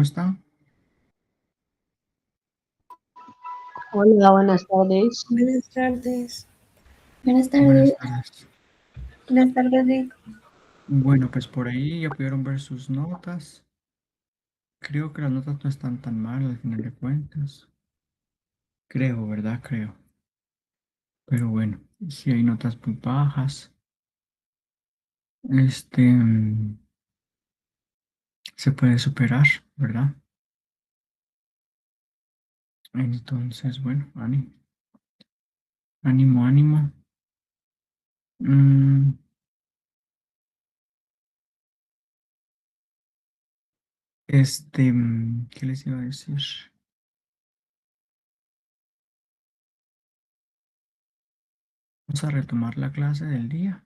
¿cómo están? Hola, buenas tardes. Buenas tardes. Buenas Buenas tardes. tardes. Buenas tardes, Nico. Bueno, pues por ahí ya pudieron ver sus notas. Creo que las notas no están tan mal al final de cuentas. Creo, ¿verdad? Creo. Pero bueno, si hay notas muy bajas, este, se puede superar, ¿verdad? Entonces, bueno, ánimo, ánimo, ánimo. Mm, ¿Qué les iba a decir? Vamos a retomar la clase del día.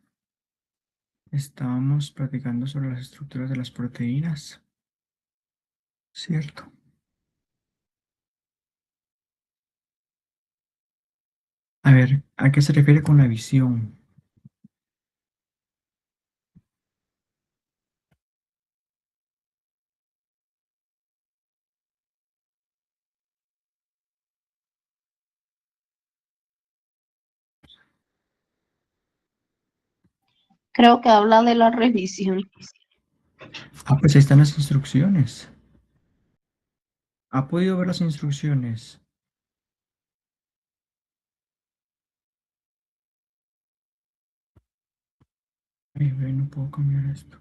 Estábamos platicando sobre las estructuras de las proteínas, ¿cierto? A ver, ¿a qué se refiere con la visión? Creo que habla de la revisión. Ah, pues ahí están las instrucciones. ¿Ha podido ver las instrucciones? Ay, ve, no puedo cambiar esto.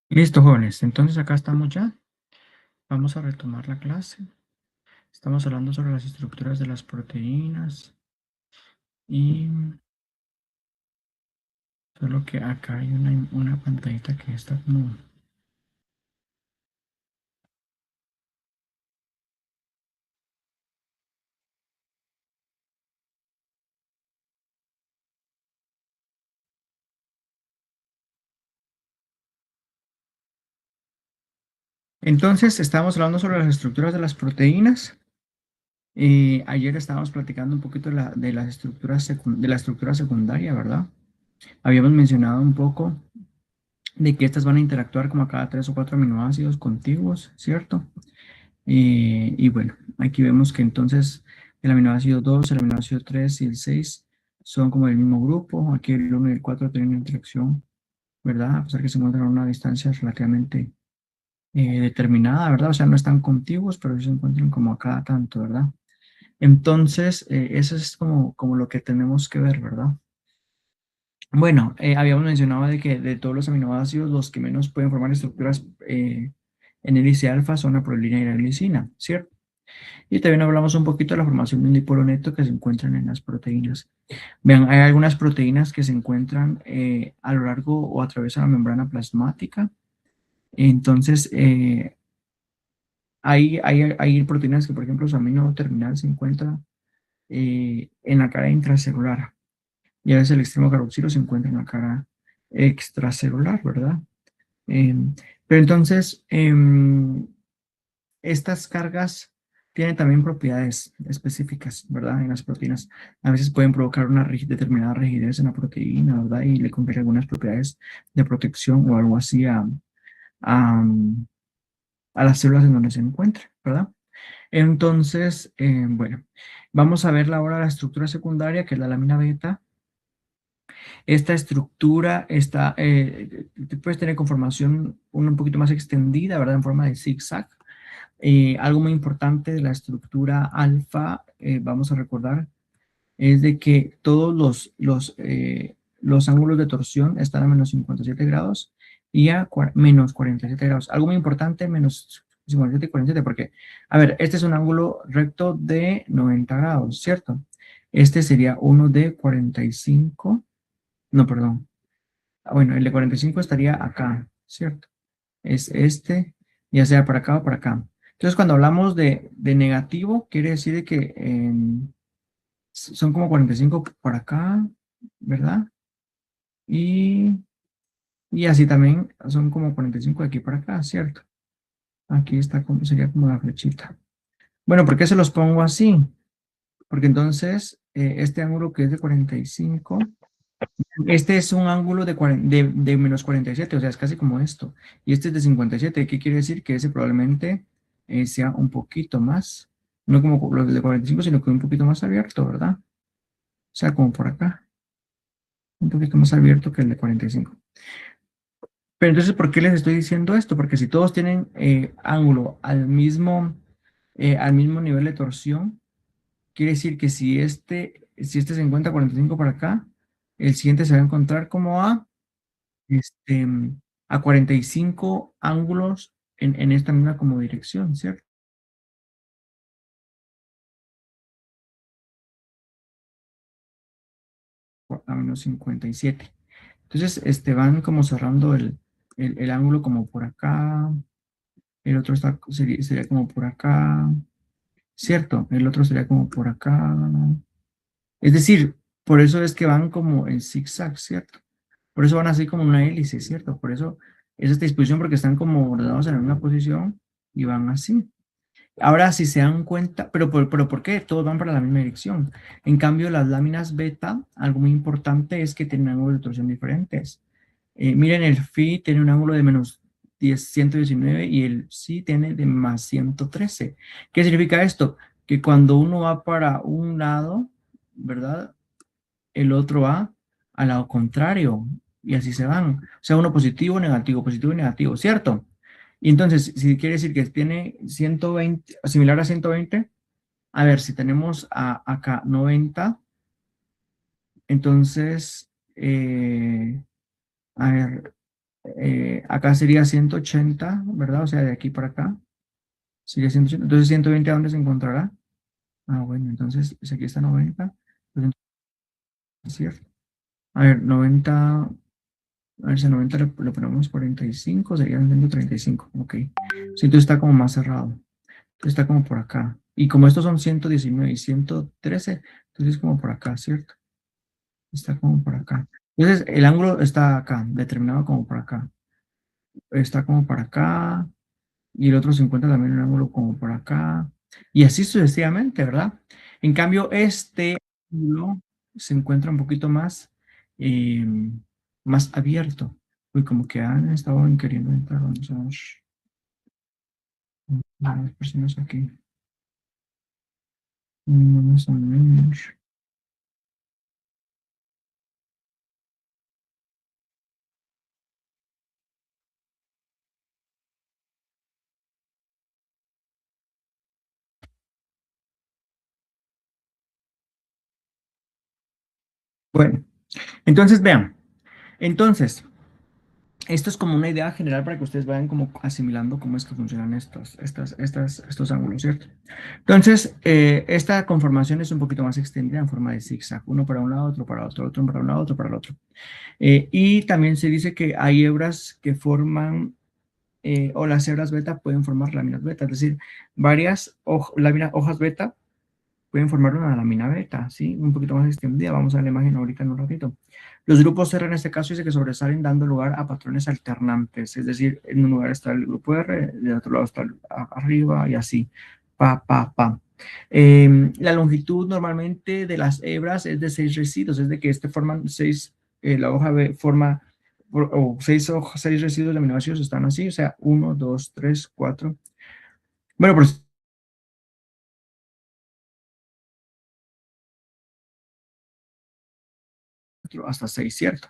Listo, jóvenes. Entonces acá estamos ya. Vamos a retomar la clase. Estamos hablando sobre las estructuras de las proteínas. Y solo que acá hay una pantallita que está como... Entonces, estamos hablando sobre las estructuras de las proteínas. Ayer estábamos platicando un poquito de las estructuras de la estructura secundaria, ¿verdad? Habíamos mencionado un poco de que estas van a interactuar como a cada 3 o 4 aminoácidos contiguos, ¿cierto? Y bueno, aquí vemos que entonces el aminoácido 2, el aminoácido 3 y el 6 son como del mismo grupo. Aquí el 1 y el 4 tienen una interacción, ¿verdad? A pesar que se encuentran a una distancia relativamente determinada, ¿verdad? O sea, no están contiguos, pero sí se encuentran como a cada tanto, ¿verdad? Entonces, eso es como lo que tenemos que ver, ¿verdad? Bueno, habíamos mencionado de que de todos los aminoácidos, los que menos pueden formar estructuras en hélice alfa son la prolina y la glicina, ¿cierto? Y también hablamos un poquito de la formación de un dipolo neto que se encuentran en las proteínas. Vean, hay algunas proteínas que se encuentran a lo largo o a través de la membrana plasmática. Entonces, hay proteínas que, por ejemplo, su amino terminal se encuentra en la cara intracelular. Y a veces el extremo carboxilo se encuentra en la cara extracelular, ¿verdad? Pero entonces, estas cargas tienen también propiedades específicas, ¿verdad? En las proteínas. A veces pueden provocar una determinada rigidez en la proteína, ¿verdad? Y le confiere algunas propiedades de protección o algo así a, a las células en donde se encuentra, ¿verdad? Entonces, bueno, vamos a ver ahora la estructura secundaria, que es la lámina beta. Esta estructura está, puedes tener conformación un poquito más extendida, ¿verdad? En forma de zigzag. Algo muy importante de la estructura alfa, vamos a recordar, es de que todos los ángulos de torsión están a menos 57 grados y a menos 47 grados. Algo muy importante, menos 57 y 47, porque, a ver, este es un ángulo recto de 90 grados, ¿cierto? Este sería uno de 45, no, perdón. bueno, el de 45 estaría acá, ¿cierto? Es este, ya sea para acá o para acá. Entonces, cuando hablamos de negativo, quiere decir de que son como 45 por acá, ¿verdad? Y así también son como 45 de aquí para acá, ¿cierto? Aquí está como, sería como la flechita. Bueno, ¿por qué se los pongo así? Porque entonces, este ángulo que es de 45, este es un ángulo de menos 47, o sea, es casi como esto. Y este es de 57. ¿Qué quiere decir? Que ese probablemente sea un poquito más, no como los de 45, sino que un poquito más abierto, ¿verdad? O sea, como por acá, un poquito más abierto que el de 45. Pero entonces, ¿por qué les estoy diciendo esto? Porque si todos tienen ángulo al mismo nivel de torsión, quiere decir que si este se encuentra 45 para acá, el siguiente se va a encontrar como este, a 45 ángulos en esta misma como dirección, ¿cierto? A menos 57. Entonces, van como cerrando el ángulo como por acá, el otro sería como por acá, ¿cierto? El otro sería como por acá. Es decir, por eso es que van como en zigzag, ¿cierto? Por eso van así como una hélice, ¿cierto? Por eso es esta disposición, porque están como ordenados en una posición y van así. Ahora, si se dan cuenta, pero ¿por qué? Todos van para la misma dirección. En cambio, las láminas beta, algo muy importante es que tienen ángulos de torsión diferentes. Miren, el phi tiene un ángulo de menos 119 y el psi tiene de más 113. ¿Qué significa esto? Que cuando uno va para un lado, ¿verdad? El otro va al lado contrario y así se van. O sea, uno positivo y negativo, ¿cierto? Y entonces, si quiere decir que tiene 120, similar a 120, a ver, si tenemos acá 90, entonces, a ver, acá sería 180, ¿verdad? O sea, de aquí para acá sería 180. Entonces, 120, ¿a dónde se encontrará? Ah, bueno, entonces, si aquí está 90, pues es cierto. A ver, 90, a ver si a 90 le ponemos 45, serían 135, ok. Sí, entonces está como más cerrado. Entonces está como por acá. Y como estos son 119 y 113, entonces es como por acá, ¿cierto? Está como por acá. Entonces el ángulo está acá, determinado como por acá. Está como por acá. Y el otro se encuentra también en un ángulo como por acá. Y así sucesivamente, ¿verdad? En cambio, este ángulo se encuentra un poquito eh, más abierto. Uy, como que han estado queriendo entrar. Vamos a ver. Las personas aquí. Vamos a ver. Bueno, entonces vean. Entonces, esto es como una idea general para que ustedes vayan como asimilando cómo es que funcionan estos ángulos, ¿cierto? Entonces, esta conformación es un poquito más extendida en forma de zigzag, uno para un lado, otro para otro, otro para un lado, otro para el otro. Y también se dice que hay hebras que forman, o las hebras beta pueden formar láminas beta, es decir, varias hojas beta pueden formar una lámina beta, ¿sí? Un poquito más extendida. Vamos a ver la imagen ahorita en un ratito. Los grupos R en este caso dice que sobresalen dando lugar a patrones alternantes, es decir, en un lugar está el grupo R, del otro lado está arriba y así. Pa, pa, pa. La longitud normalmente de las hebras es de 6 residuos, es de que forman 6, la hoja B forma, o 6 residuos de aminoácidos están así, o sea, 1, 2, 3, 4. Bueno, pues hasta 6, ¿cierto?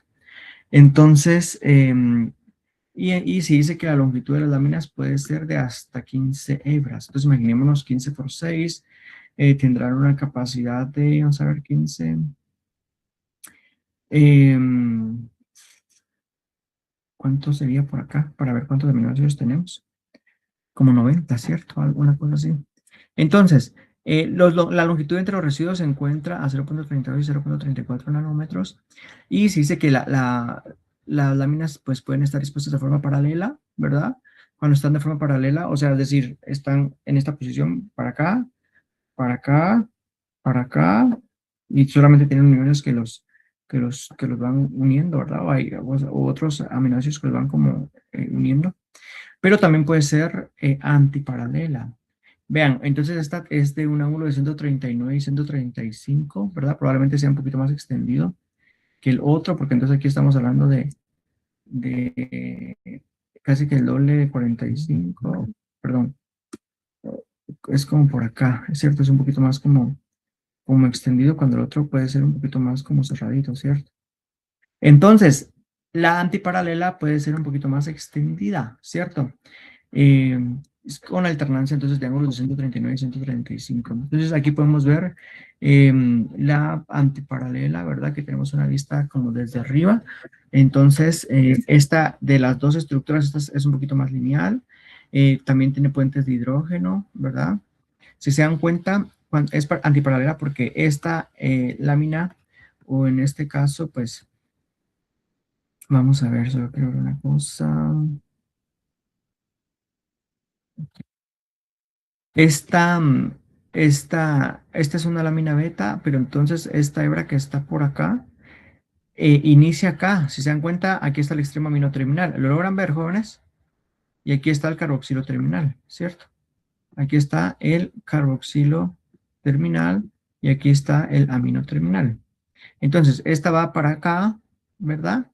Entonces, y se dice que la longitud de las láminas puede ser de hasta 15 hebras. Entonces, imaginémonos 15 por 6, tendrán una capacidad de, vamos a ver, 15. ¿Cuánto sería por acá? Para ver cuántos aminoácidos tenemos. Como 90, ¿cierto? Alguna cosa así. Entonces, la longitud entre los residuos se encuentra a 0.32 y 0.34 nanómetros. Y se dice que las láminas pues pueden estar dispuestas de forma paralela, ¿verdad? Cuando están de forma paralela, o sea, es decir, están en esta posición para acá, para acá, para acá, y solamente tienen uniones que los van uniendo, ¿verdad? O otros aminoácidos que los van como uniendo, pero también puede ser antiparalela. Vean, entonces esta es de un ángulo de 139 y 135, ¿verdad? Probablemente sea un poquito más extendido que el otro, porque entonces aquí estamos hablando de casi que el doble de 45, perdón, es como por acá, es cierto, es un poquito más como extendido cuando el otro puede ser un poquito más como cerradito, ¿cierto? Entonces, la antiparalela puede ser un poquito más extendida, ¿cierto? Eh, es con alternancia entonces de ángulos de 139 y 135. Entonces aquí podemos ver la antiparalela, ¿verdad? Que tenemos una vista como desde arriba. Entonces, esta de las dos estructuras, esta es un poquito más lineal. También tiene puentes de hidrógeno, ¿verdad? Si se dan cuenta, es antiparalela porque esta lámina, o en este caso, pues, vamos a ver, solo quiero ver una cosa. Esta, esta es una lámina beta, pero entonces esta hebra que está por acá inicia acá. Si se dan cuenta, aquí está el extremo amino terminal. ¿Lo logran ver, jóvenes? Y aquí está el carboxilo terminal, ¿cierto? Aquí está el carboxilo terminal y aquí está el amino terminal. Entonces, esta va para acá, ¿verdad?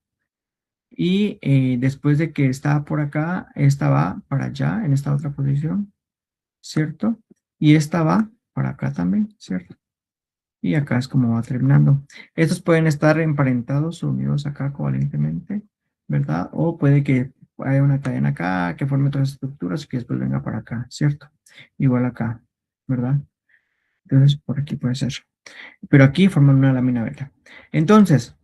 Y después de que está por acá, esta va para allá, en esta otra posición, ¿cierto? Y esta va para acá también, ¿cierto? Y acá es como va terminando. Estos pueden estar emparentados o unidos acá covalentemente, ¿verdad? O puede que haya una cadena acá que forme otras estructuras y que después venga para acá, ¿cierto? Igual acá, ¿verdad? Entonces, por aquí puede ser. Pero aquí forman una lámina beta. Entonces,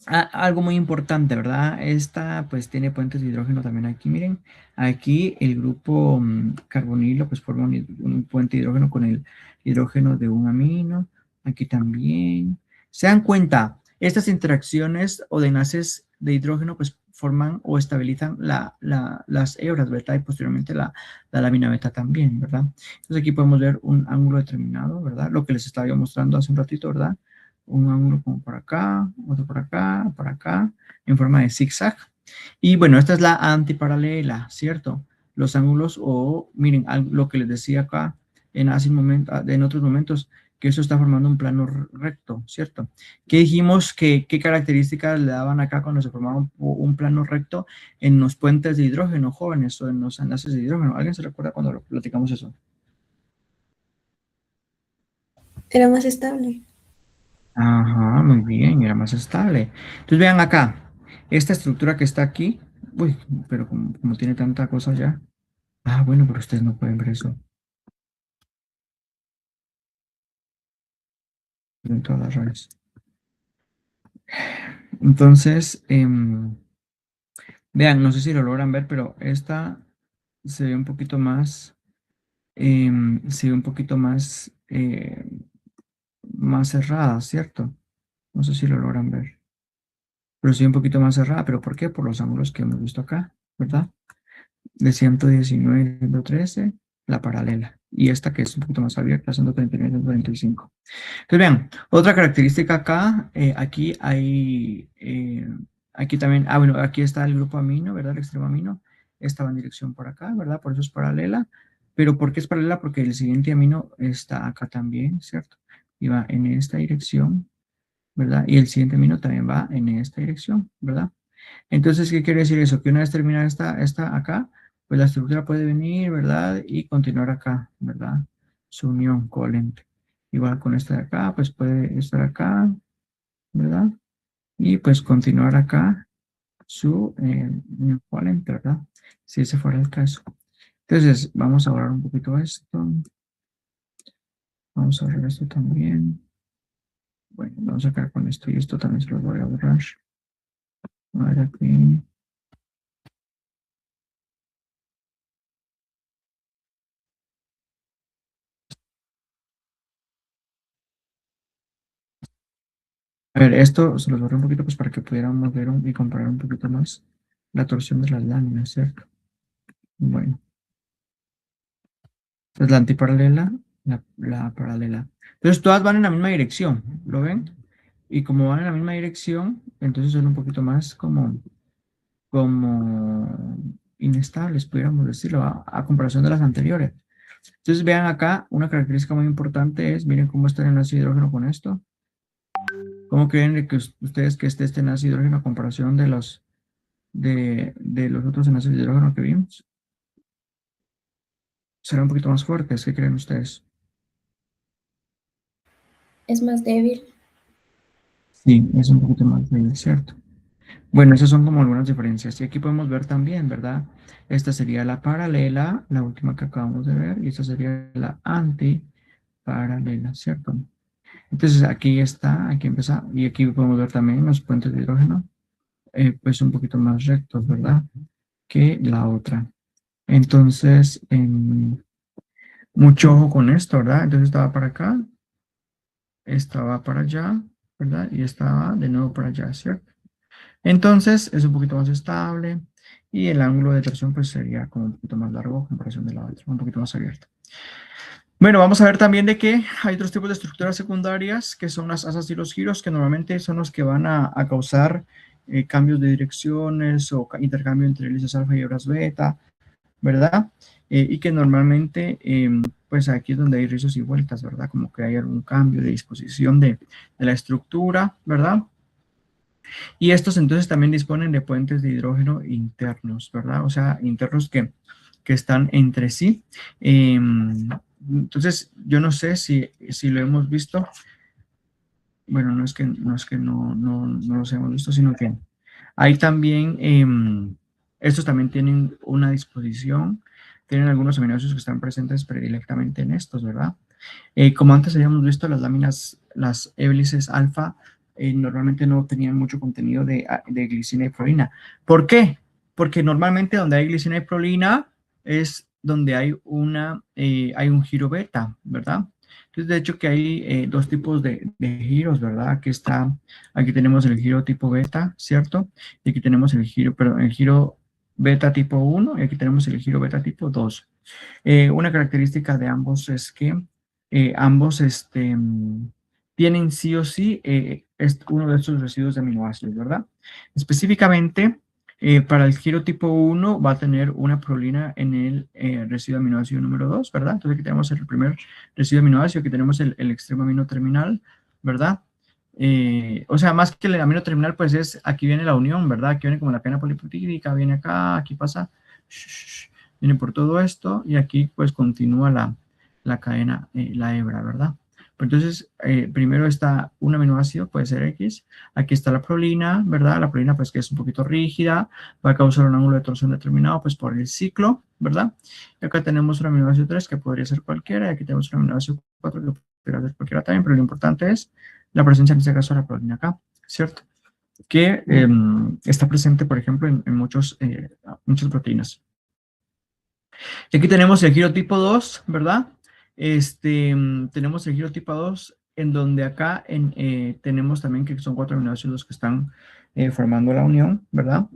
algo muy importante, ¿verdad? Esta pues tiene puentes de hidrógeno también aquí, miren. Aquí el grupo carbonilo pues forma un puente de hidrógeno con el hidrógeno de un amino. Aquí también. ¿Se dan cuenta? Estas interacciones o de enlaces de hidrógeno pues forman o estabilizan las hebras beta y posteriormente la lámina beta también, ¿verdad? Entonces aquí podemos ver un ángulo determinado, ¿verdad? Lo que les estaba yo mostrando hace un ratito, ¿verdad? Un ángulo como por acá, otro por acá, en forma de zigzag. Y bueno, esta es la antiparalela, ¿cierto? Los ángulos, o miren, lo que les decía acá en otros momentos, que eso está formando un plano recto, ¿cierto? ¿Qué dijimos qué características le daban acá cuando se formaba un plano recto en los puentes de hidrógeno jóvenes o en los enlaces de hidrógeno? ¿Alguien se recuerda cuando lo platicamos eso? Era más estable. Ajá, muy bien, era más estable. Entonces vean acá, esta estructura que está aquí, uy, pero como tiene tanta cosa ya. Ah, bueno, pero ustedes no pueden ver eso. En todas las redes. Entonces, vean, no sé si lo logran ver, pero esta se ve un poquito más, se ve un poquito más cerrada, ¿cierto? No sé si lo logran ver, pero sí un poquito más cerrada, ¿pero por qué? Por los ángulos que hemos visto acá, ¿verdad? De 119 y 113, la paralela. Y esta que es un poquito más abierta, 139 y 145. Entonces vean, otra característica acá, aquí también, bueno, aquí está el grupo amino, ¿verdad? El extremo amino, esta va en dirección por acá, ¿verdad? Por eso es paralela. Pero ¿por qué es paralela? Porque el siguiente amino está acá también, ¿cierto? Y va en esta dirección, ¿verdad? Y el siguiente amino también va en esta dirección, ¿verdad? Entonces, ¿qué quiere decir eso? Que una vez terminada esta acá, pues la estructura puede venir, ¿verdad? Y continuar acá, ¿verdad? Su unión covalente. Igual con esta de acá, pues puede estar acá, ¿verdad? Y pues continuar acá su unión covalente, ¿verdad? Si ese fuera el caso. Entonces, vamos a borrar un poquito esto. Vamos a borrar esto también. Bueno, vamos a sacar con esto y esto también se lo voy a borrar. A ver aquí. A ver, esto se los borré un poquito pues para que pudiéramos ver y comparar un poquito más la torsión de las láminas, ¿cierto? Bueno, entonces la antiparalela, la paralela. Entonces todas van en la misma dirección, ¿lo ven? Y como van en la misma dirección, entonces son un poquito más como inestables, pudiéramos decirlo, a comparación de las anteriores. Entonces vean acá, una característica muy importante es, miren cómo está el enlace de hidrógeno con esto. ¿Cómo creen que ustedes que esté este enlace de hidrógeno a comparación de los otros enlaces de hidrógeno que vimos? ¿Será un poquito más fuertes? ¿Qué creen ustedes? Es más débil. Sí, es un poquito más débil, ¿cierto? Bueno, esas son como algunas diferencias. Y aquí podemos ver también, ¿verdad? Esta sería la paralela, la última que acabamos de ver, y esta sería la antiparalela, ¿cierto? Entonces aquí está, aquí empieza, y aquí podemos ver también los puentes de hidrógeno, pues un poquito más rectos, ¿verdad? Que la otra. Entonces, mucho ojo con esto, ¿verdad? Entonces estaba para acá, estaba para allá, ¿verdad? Y estaba de nuevo para allá, ¿cierto? Entonces es un poquito más estable y el ángulo de torsión pues sería como un poquito más largo a comparación de la otra, un poquito más abierto. Bueno, vamos a ver también de que hay otros tipos de estructuras secundarias que son las asas y los giros, que normalmente son los que van a causar cambios de direcciones o intercambio entre hélices alfa y hebras beta, ¿verdad? Y que normalmente, pues aquí es donde hay rizos y vueltas, ¿verdad? Como que hay algún cambio de disposición de la estructura, ¿verdad? Y estos entonces también disponen de puentes de hidrógeno internos, ¿verdad? O sea, internos que están entre sí. Entonces, yo no sé si lo hemos visto. Bueno, no los hemos visto, sino que hay también, estos también tienen una disposición, tienen algunos aminoácidos que están presentes predilectamente en estos, ¿verdad? Como antes habíamos visto, las láminas, las hélices alfa, normalmente no tenían mucho contenido de glicina y prolina. ¿Por qué? Porque normalmente donde hay glicina y prolina es donde hay un giro beta, ¿verdad? Entonces, de hecho, que hay dos tipos de giros, ¿verdad? Aquí tenemos el giro tipo beta, ¿cierto? Y aquí tenemos el giro beta tipo 1 y aquí tenemos el giro beta tipo 2. Una característica de ambos es que ambos tienen sí o sí uno de estos residuos de aminoácidos, ¿verdad? Específicamente, para el giro tipo 1 va a tener una prolina en el residuo aminoácido número 2, ¿verdad? Entonces aquí tenemos el primer residuo aminoácido, aquí tenemos el extremo amino terminal, ¿verdad? O sea, más que el amino terminal, pues aquí viene la unión, ¿verdad? Aquí viene como la cadena polipeptídica, viene acá, aquí pasa, viene por todo esto y aquí pues continúa la cadena, la hebra, ¿verdad? Pues entonces, primero está un aminoácido, puede ser X, aquí está la prolina, ¿verdad? La prolina pues que es un poquito rígida, va a causar un ángulo de torsión determinado pues por el ciclo, ¿verdad? Y acá tenemos un aminoácido 3 que podría ser cualquiera, y aquí tenemos un aminoácido 4 que podría ser cualquiera también, pero lo importante es la presencia en este caso de la prolina acá, ¿cierto? Que está presente, por ejemplo, en muchas proteínas. Y aquí tenemos el giro tipo 2, ¿verdad? Tenemos el giro tipo 2, en donde acá tenemos también que son 4 aminoácidos que están formando la unión, ¿verdad?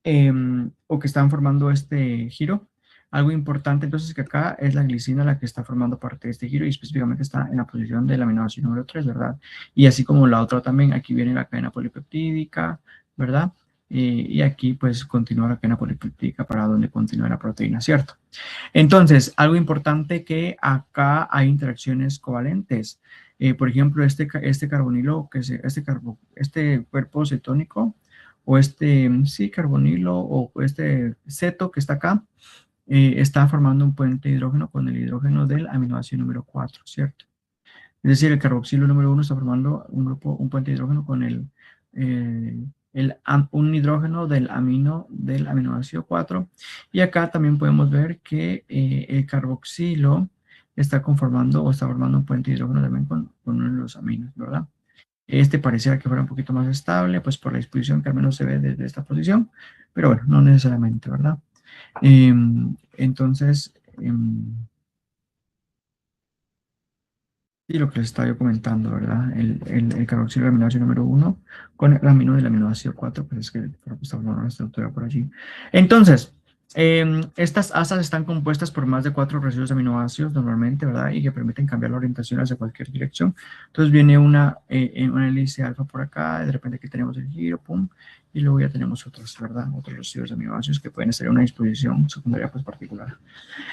O que están formando este giro. Algo importante entonces es que acá es la glicina la que está formando parte de este giro y específicamente está en la posición del aminoácido número 3, ¿verdad? Y así como la otra también, aquí viene la cadena polipeptídica, ¿verdad? Y aquí pues continúa la cadena polipeptídica para donde continúa la proteína, ¿cierto? Entonces, algo importante que acá hay interacciones covalentes. Por ejemplo, este carbonilo, este cuerpo cetónico, o sí, carbonilo, o este ceto que está acá, está formando un puente de hidrógeno con el hidrógeno del aminoácido número 4, ¿cierto? Es decir, el carboxilo número 1 está formando un puente de hidrógeno con un hidrógeno del aminoácido 4. Y acá también podemos ver que el carboxilo está conformando o está formando un puente de hidrógeno también con uno de los aminos, ¿verdad? Este pareciera que fuera un poquito más estable, pues por la disposición que al menos se ve desde esta posición, pero bueno, no necesariamente, ¿verdad? Entonces, Y lo que les estaba yo comentando, ¿verdad? El carboxilo aminoácido número 1 con el amino del aminoácido 4, pues es que estamos hablando de una estructura por allí. Entonces, estas asas están compuestas por más de 4 residuos de aminoácidos normalmente, ¿verdad? Y que permiten cambiar la orientación hacia cualquier dirección. Entonces viene una hélice alfa por acá, de repente aquí tenemos el giro, pum, y luego ya tenemos otros, ¿verdad? Otros residuos de aminoácidos que pueden estar en una disposición secundaria pues particular.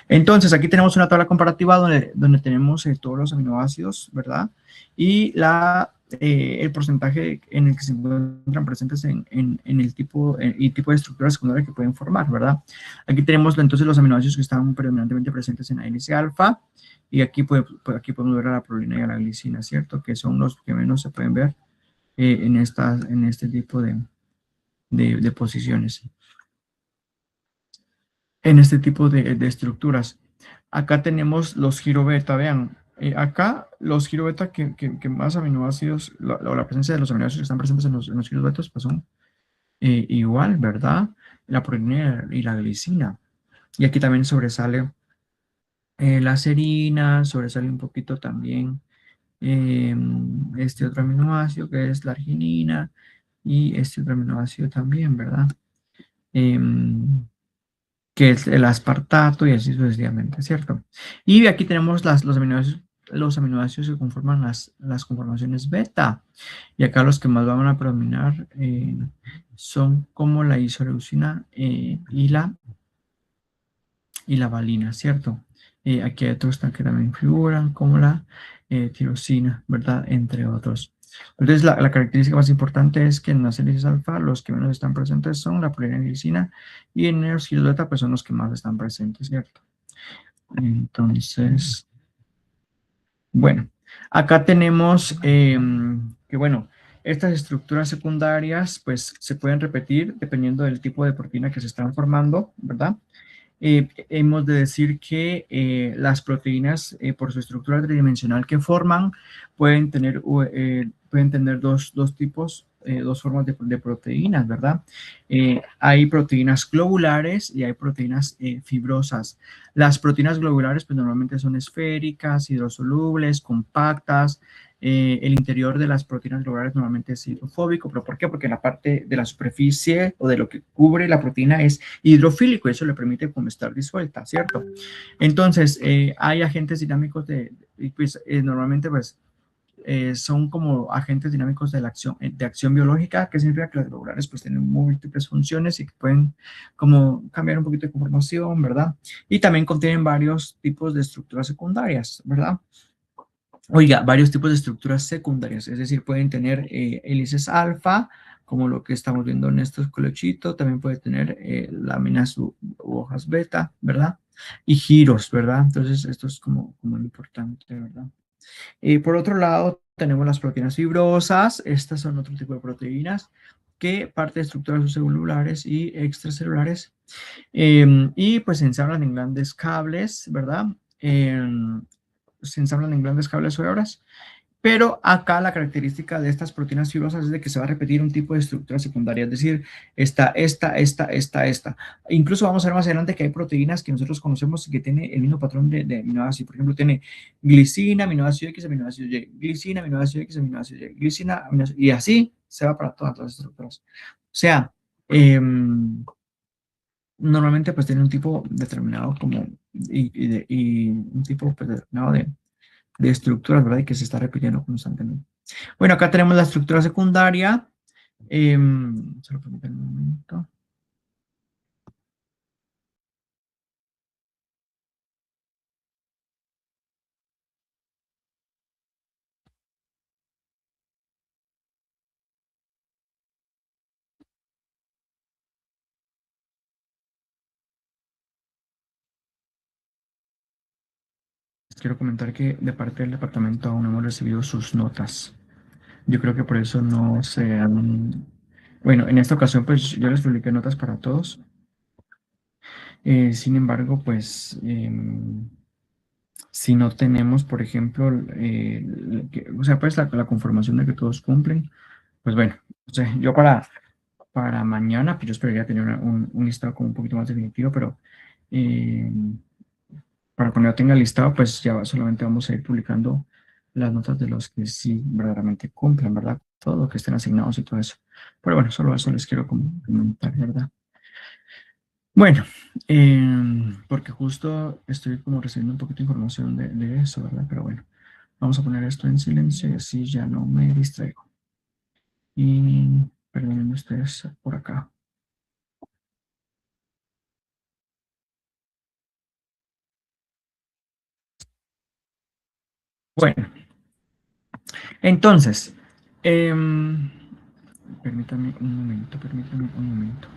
Entonces, aquí tenemos una tabla comparativa donde tenemos todos los aminoácidos, ¿verdad? Y el porcentaje en el que se encuentran presentes en el tipo y tipo de estructura secundaria que pueden formar, ¿verdad? Aquí tenemos entonces los aminoácidos que están predominantemente presentes en la hélice alfa, y aquí podemos ver a la prolina y a la glicina, ¿cierto? Que son los que menos se pueden ver en este tipo de posiciones, en este tipo de estructuras. Acá tenemos los girobeta, vean, acá los girobeta que más aminoácidos, la presencia de los aminoácidos que están presentes en los girobetas, pues son igual, ¿verdad? La proteína y la glicina. Y aquí también sobresale la serina, sobresale un poquito también este otro aminoácido que es la arginina, y este otro aminoácido también, ¿verdad? Que es el aspartato y así sucesivamente, ¿cierto? Y aquí tenemos los aminoácidos que conforman las conformaciones beta. Y acá los que más van a predominar son como la isoleucina y la valina, ¿cierto? Aquí hay otros que también figuran, como la tirosina, ¿verdad? Entre otros. Entonces, la característica más importante es que en las hélices alfa, los que menos están presentes son la proteína y glicina, y en los giros beta, pues son los que más están presentes, ¿cierto? Entonces, bueno, acá tenemos que, bueno, estas estructuras secundarias, pues se pueden repetir dependiendo del tipo de proteína que se están formando, ¿verdad? Hemos de decir que las proteínas, por su estructura tridimensional que forman, pueden tener dos tipos, dos formas de proteínas, ¿verdad? Hay proteínas globulares y hay proteínas fibrosas. Las proteínas globulares, pues normalmente son esféricas, hidrosolubles, compactas. El interior de las proteínas globulares normalmente es hidrofóbico, ¿pero por qué? Porque la parte de la superficie o de lo que cubre la proteína es hidrofílico, y eso le permite como estar disuelta, ¿cierto? Entonces, hay agentes dinámicos pues, normalmente pues son como agentes dinámicos de acción biológica, que significa que las globulares pues tienen múltiples funciones y que pueden como cambiar un poquito de conformación, ¿verdad? Y también contienen varios tipos de estructuras secundarias, ¿verdad? Oiga, varios tipos de estructuras secundarias, es decir, pueden tener hélices alfa, como lo que estamos viendo en estos colochitos, también puede tener láminas u hojas beta, ¿verdad? Y giros, ¿verdad? Entonces, esto es como importante, ¿verdad? Por otro lado, tenemos las proteínas fibrosas. Estas son otro tipo de proteínas que parte de estructuras celulares y extracelulares, y pues se ensamblan en grandes cables, ¿verdad? Se ensamblan en grandes cables o hebras. Pero acá la característica de estas proteínas fibrosas es de que se va a repetir un tipo de estructura secundaria, es decir, esta. Incluso vamos a ver más adelante que hay proteínas que nosotros conocemos y que tienen el mismo patrón de aminoácido. Por ejemplo, tiene glicina, aminoácido X, aminoácido Y, glicina, aminoácido X, aminoácido Y, glicina, aminoácido, y así se va para todas las estructuras. O sea, normalmente pues tiene un tipo determinado y un tipo pues, determinado de estructuras, ¿verdad? Y que se está repitiendo constantemente. Bueno, acá tenemos la estructura secundaria. Solo permítanme un momento. Les quiero comentar que de parte del departamento aún no hemos recibido sus notas. Yo creo que por eso no se han... Bueno, en esta ocasión pues yo les publiqué notas para todos. Sin embargo, pues si no tenemos, por ejemplo, o sea, pues la conformación de que todos cumplen, pues bueno, o sea, yo para mañana, pues yo esperaría tener un listado como un poquito más definitivo, pero eh, para cuando ya tenga listado, pues ya solamente vamos a ir publicando las notas de los que sí verdaderamente cumplen, ¿verdad? Todo lo que estén asignados y todo eso. Pero bueno, solo eso les quiero comentar, ¿verdad? Bueno, porque justo estoy como recibiendo un poquito de información de eso, ¿verdad? Pero bueno, vamos a poner esto en silencio y así ya no me distraigo. Y perdonen ustedes por acá. Bueno, entonces, permítame un momento, permítame un momento.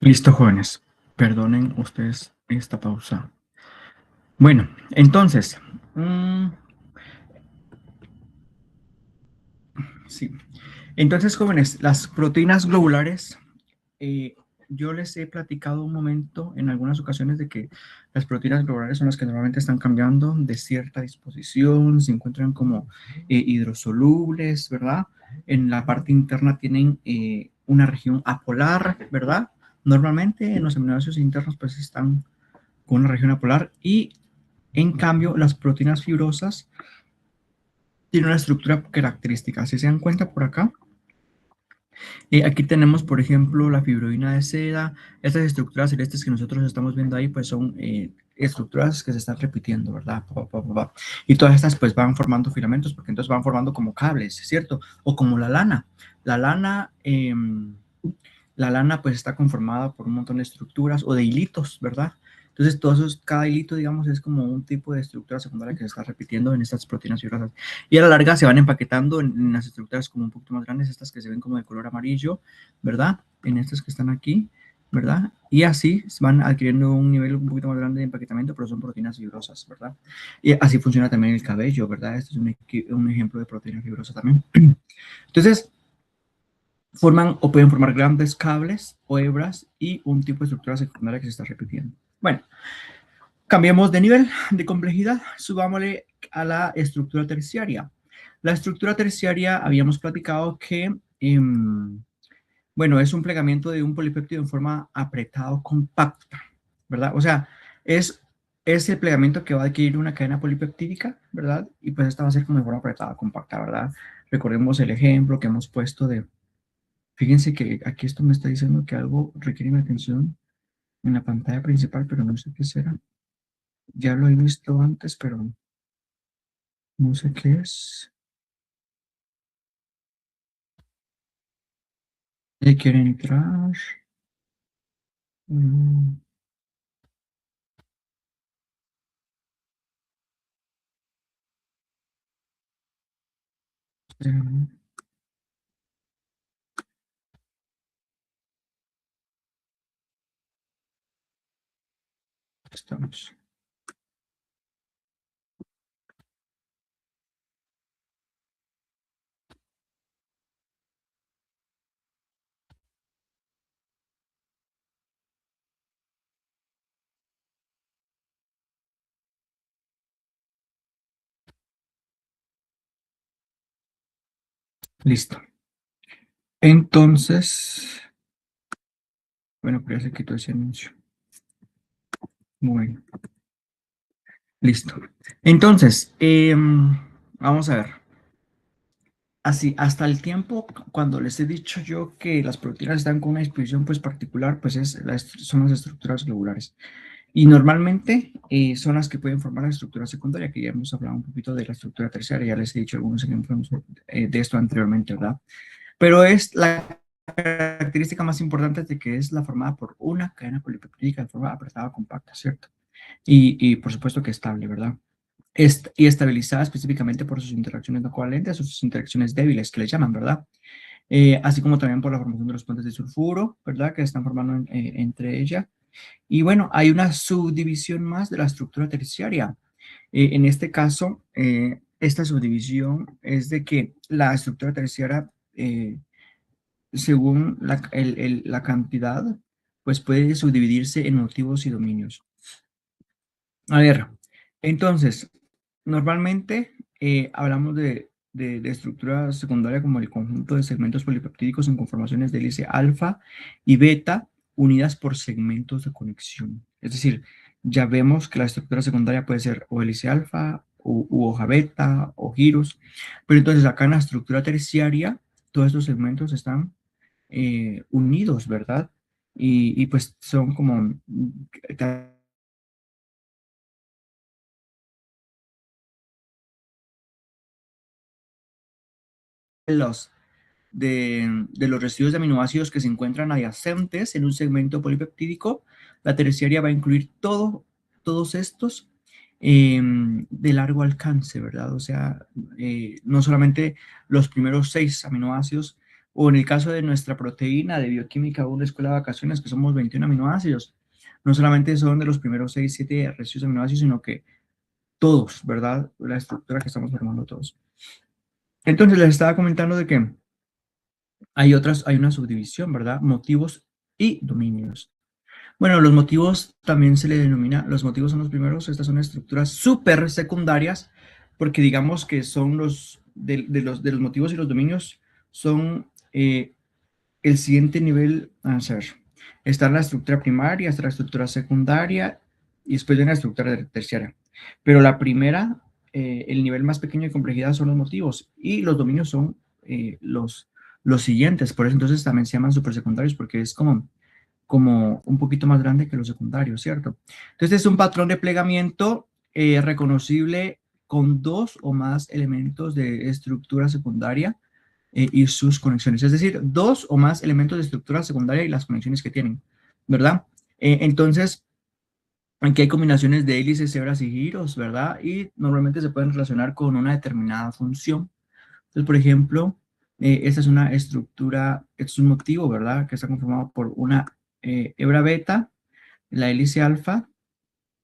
Listo, jóvenes. Perdonen ustedes esta pausa. Bueno, entonces, sí. Entonces, jóvenes, las proteínas globulares, eh, yo les he platicado un momento en algunas ocasiones de que las proteínas globulares son las que normalmente están cambiando de cierta disposición, se encuentran como hidrosolubles, ¿verdad? En la parte interna tienen una región apolar, ¿verdad? Normalmente en los aminoácidos internos pues están con una región apolar y en cambio las proteínas fibrosas tienen una estructura característica. Si se dan cuenta por acá, aquí tenemos, por ejemplo, la fibroína de seda. Estas estructuras celestes que nosotros estamos viendo ahí, pues son estructuras que se están repitiendo, ¿verdad? Pa, pa, pa, pa. Y todas estas, pues van formando filamentos, porque entonces van formando como cables, ¿cierto? O como la lana. La lana, la lana, pues está conformada por un montón de estructuras o de hilitos, ¿verdad? Entonces, todos esos, cada hilito, digamos, es como un tipo de estructura secundaria que se está repitiendo en estas proteínas fibrosas. Y a la larga se van empaquetando en las estructuras como un poquito más grandes, estas que se ven como de color amarillo, ¿verdad? En estas que están aquí, ¿verdad? Y así van adquiriendo un nivel un poquito más grande de empaquetamiento, pero son proteínas fibrosas, ¿verdad? Y así funciona también el cabello, ¿verdad? Este es un ejemplo de proteína fibrosa también. Entonces, forman o pueden formar grandes cables o hebras y un tipo de estructura secundaria que se está repitiendo. Bueno, cambiemos de nivel de complejidad, subámosle a la estructura terciaria. La estructura terciaria habíamos platicado que, bueno, es un plegamiento de un polipéptido en forma apretada o compacta, ¿verdad? O sea, es, es el plegamiento que va a adquirir una cadena polipeptídica, ¿verdad? Y pues esta va a ser como de forma apretada o compacta, ¿verdad? Recordemos el ejemplo que hemos puesto de, fíjense que aquí esto me está diciendo que algo requiere mi atención en la pantalla principal, pero no sé qué será. Ya lo he visto antes, pero no sé qué es. Quiere entrar. Mm, espérame, estamos. Listo. Entonces, bueno, pero ya se quitó ese anuncio. Bueno, listo. Entonces, vamos a ver. Así, hasta el tiempo, cuando les he dicho yo que las proteínas están con una disposición pues particular, pues son las estructuras globulares. Y normalmente son las que pueden formar la estructura secundaria, que ya hemos hablado un poquito de la estructura terciaria, ya les he dicho algunos ejemplos de esto anteriormente, ¿verdad? Pero es la característica más importante de que es la formada por una cadena polipeptídica de forma apretada compacta, ¿cierto? Y por supuesto que estable, ¿verdad? Y estabilizada específicamente por sus interacciones no covalentes o sus interacciones débiles, que le llaman, ¿verdad? Así como también por la formación de los puentes de sulfuro, ¿verdad? Que están formando entre ellas. Y bueno, hay una subdivisión más de la estructura terciaria. En este caso, esta subdivisión es de que la estructura terciaria, según la cantidad, pues puede subdividirse en motivos y dominios. A ver, entonces, normalmente hablamos de estructura secundaria como el conjunto de segmentos polipeptídicos en conformaciones de hélice alfa y beta unidas por segmentos de conexión. Es decir, ya vemos que la estructura secundaria puede ser o hélice alfa, u hoja beta, o giros, pero entonces acá en la estructura terciaria, todos estos segmentos están unidos, ¿verdad? Y pues son como los de los residuos de aminoácidos que se encuentran adyacentes en un segmento polipeptídico. La terciaria va a incluir todos estos de largo alcance, ¿verdad? O sea, no solamente los primeros 6 aminoácidos o en el caso de nuestra proteína de bioquímica 1 escuela de vacaciones, que somos 21 aminoácidos, no solamente son de los primeros 6, 7 residuos aminoácidos, sino que todos, ¿verdad? La estructura que estamos formando todos. Entonces les estaba comentando de que hay una subdivisión, ¿verdad? Motivos y dominios. Bueno, los motivos también se le denomina, los motivos son los primeros, estas son estructuras súper secundarias, porque digamos que son de los motivos y los dominios, son el siguiente nivel, a ver, está la estructura primaria, está la estructura secundaria, y después viene la estructura terciaria. Pero la primera, el nivel más pequeño de complejidad son los motivos, y los dominios son los siguientes, por eso entonces también se llaman supersecundarios, porque es como un poquito más grande que los secundarios, ¿cierto? Entonces es un patrón de plegamiento reconocible con dos o más elementos de estructura secundaria y sus conexiones, es decir, dos o más elementos de estructura secundaria y las conexiones que tienen, ¿verdad? Entonces, aquí hay combinaciones de hélices, hebras y giros, ¿verdad? Y normalmente se pueden relacionar con una determinada función. Entonces, por ejemplo, esta es una estructura, es un motivo, ¿verdad? Que está conformado por una hebra beta, la hélice alfa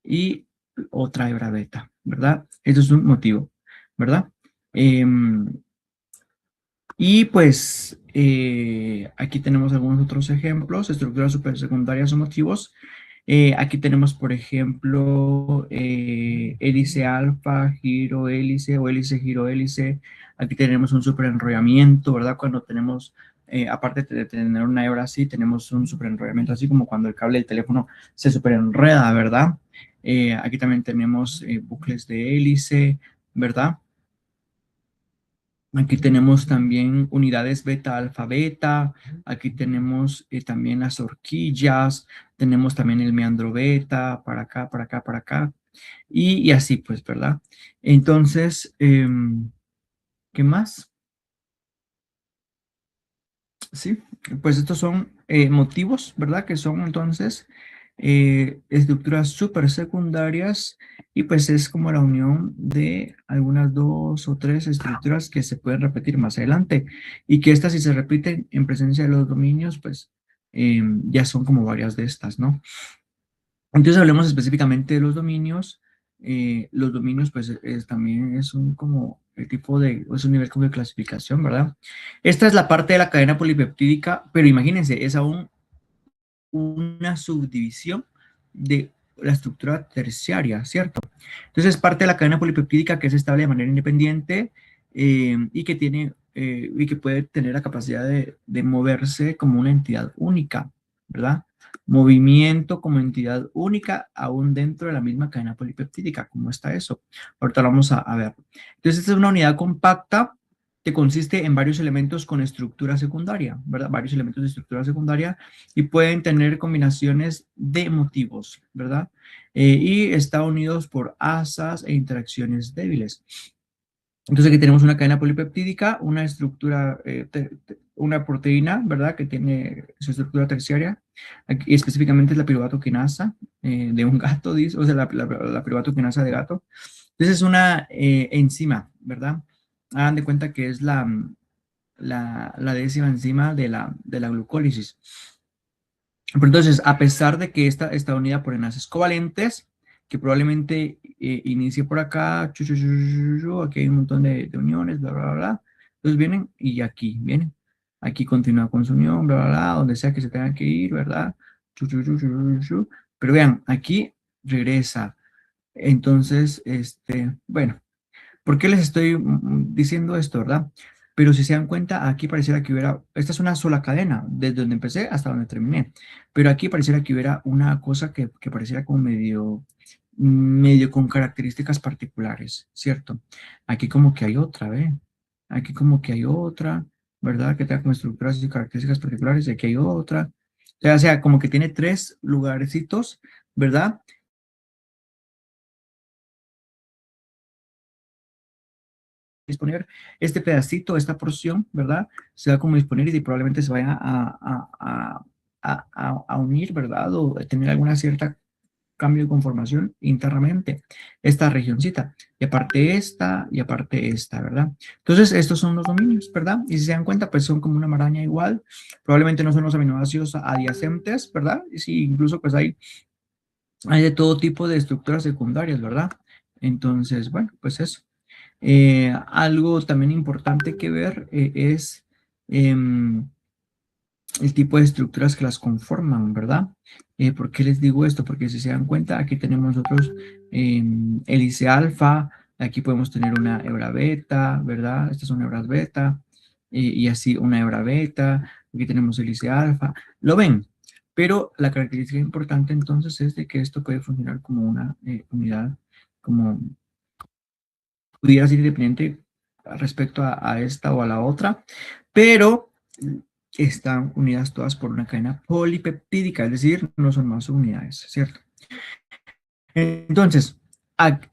y otra hebra beta, ¿verdad? Esto es un motivo, ¿verdad? Y pues aquí tenemos algunos otros ejemplos, estructuras supersecundarias o motivos. Aquí tenemos, por ejemplo, hélice alfa, giro hélice o hélice giro hélice. Aquí tenemos un superenrollamiento, ¿verdad? Cuando tenemos, aparte de tener una hebra así, tenemos un superenrollamiento así como cuando el cable del teléfono se superenreda, ¿verdad? Aquí también tenemos bucles de hélice, ¿verdad? Aquí tenemos también unidades beta, alfa, beta. Aquí tenemos también las horquillas. Tenemos también el meandro beta, para acá, para acá, para acá. Y así, pues, ¿verdad? Entonces, ¿qué más? Sí, pues estos son motivos, ¿verdad? Que son entonces estructuras súper secundarias y pues es como la unión de algunas dos o tres estructuras que se pueden repetir más adelante y que estas si se repiten en presencia de los dominios, pues ya son como varias de estas, ¿no? Entonces hablemos específicamente de los dominios. Los dominios, pues, también es un como el tipo de, es un nivel como de clasificación, ¿verdad? Esta es la parte de la cadena polipeptídica, pero imagínense, es aún una subdivisión de la estructura terciaria, ¿cierto? Entonces es parte de la cadena polipeptídica que es estable de manera independiente y que tiene y que puede tener la capacidad de moverse como una entidad única, ¿verdad? Movimiento como entidad única aún dentro de la misma cadena polipeptídica. ¿Cómo está eso? Ahorita lo vamos a ver. Entonces esta es una unidad compacta que consiste en varios elementos con estructura secundaria, ¿verdad? Varios elementos de estructura secundaria y pueden tener combinaciones de motivos, ¿verdad? Y están unidos por asas e interacciones débiles. Entonces aquí tenemos una cadena polipeptídica, una estructura, una proteína, ¿verdad? Que tiene su estructura terciaria, aquí específicamente es la piruvato quinasa de un gato, dice, o sea, la piruvato quinasa de gato. Entonces es una enzima, ¿verdad? Hagan de cuenta que es la décima enzima de la glucólisis. Pero entonces, a pesar de que esta está unida por enlaces covalentes, que probablemente inicie por acá, aquí hay un montón de uniones, bla, bla, bla. Entonces vienen y aquí vienen. Aquí continúa con su unión, bla, bla, bla, donde sea que se tenga que ir, ¿verdad? Pero vean, aquí regresa. Entonces, bueno, ¿por qué les estoy diciendo esto, verdad? Pero si se dan cuenta, aquí pareciera que hubiera, esta es una sola cadena, desde donde empecé hasta donde terminé, pero aquí pareciera que hubiera una cosa que pareciera como medio con características particulares, ¿cierto? Aquí como que hay otra, ¿ve? Aquí como que hay otra, ¿verdad? Que tenga como estructuras y características particulares, y aquí hay otra. O sea, como que tiene tres lugarcitos, ¿verdad? Disponer este pedacito, esta porción, ¿verdad? Se va como disponer y probablemente se vaya a unir, ¿verdad? O tener alguna cierta cambio de conformación internamente, esta regioncita, y aparte esta, ¿verdad? Entonces, estos son los dominios, ¿verdad? Y si se dan cuenta, pues son como una maraña igual, probablemente no son los aminoácidos adyacentes, ¿verdad? Y sí, incluso pues hay de todo tipo de estructuras secundarias, ¿verdad? Entonces, bueno, pues eso. Algo también importante que ver es el tipo de estructuras que las conforman, ¿verdad? ¿Por qué les digo esto? Porque si se dan cuenta, aquí tenemos nosotros hélice alfa, aquí podemos tener una hebra beta, ¿verdad? Estas son hebras beta, y así una hebra beta, aquí tenemos hélice alfa, ¿lo ven? Pero la característica importante entonces es de que esto puede funcionar como una unidad, como pudiera ser independiente respecto a esta o a la otra, pero están unidas todas por una cadena polipeptídica, es decir, no son más unidades, ¿cierto? Entonces,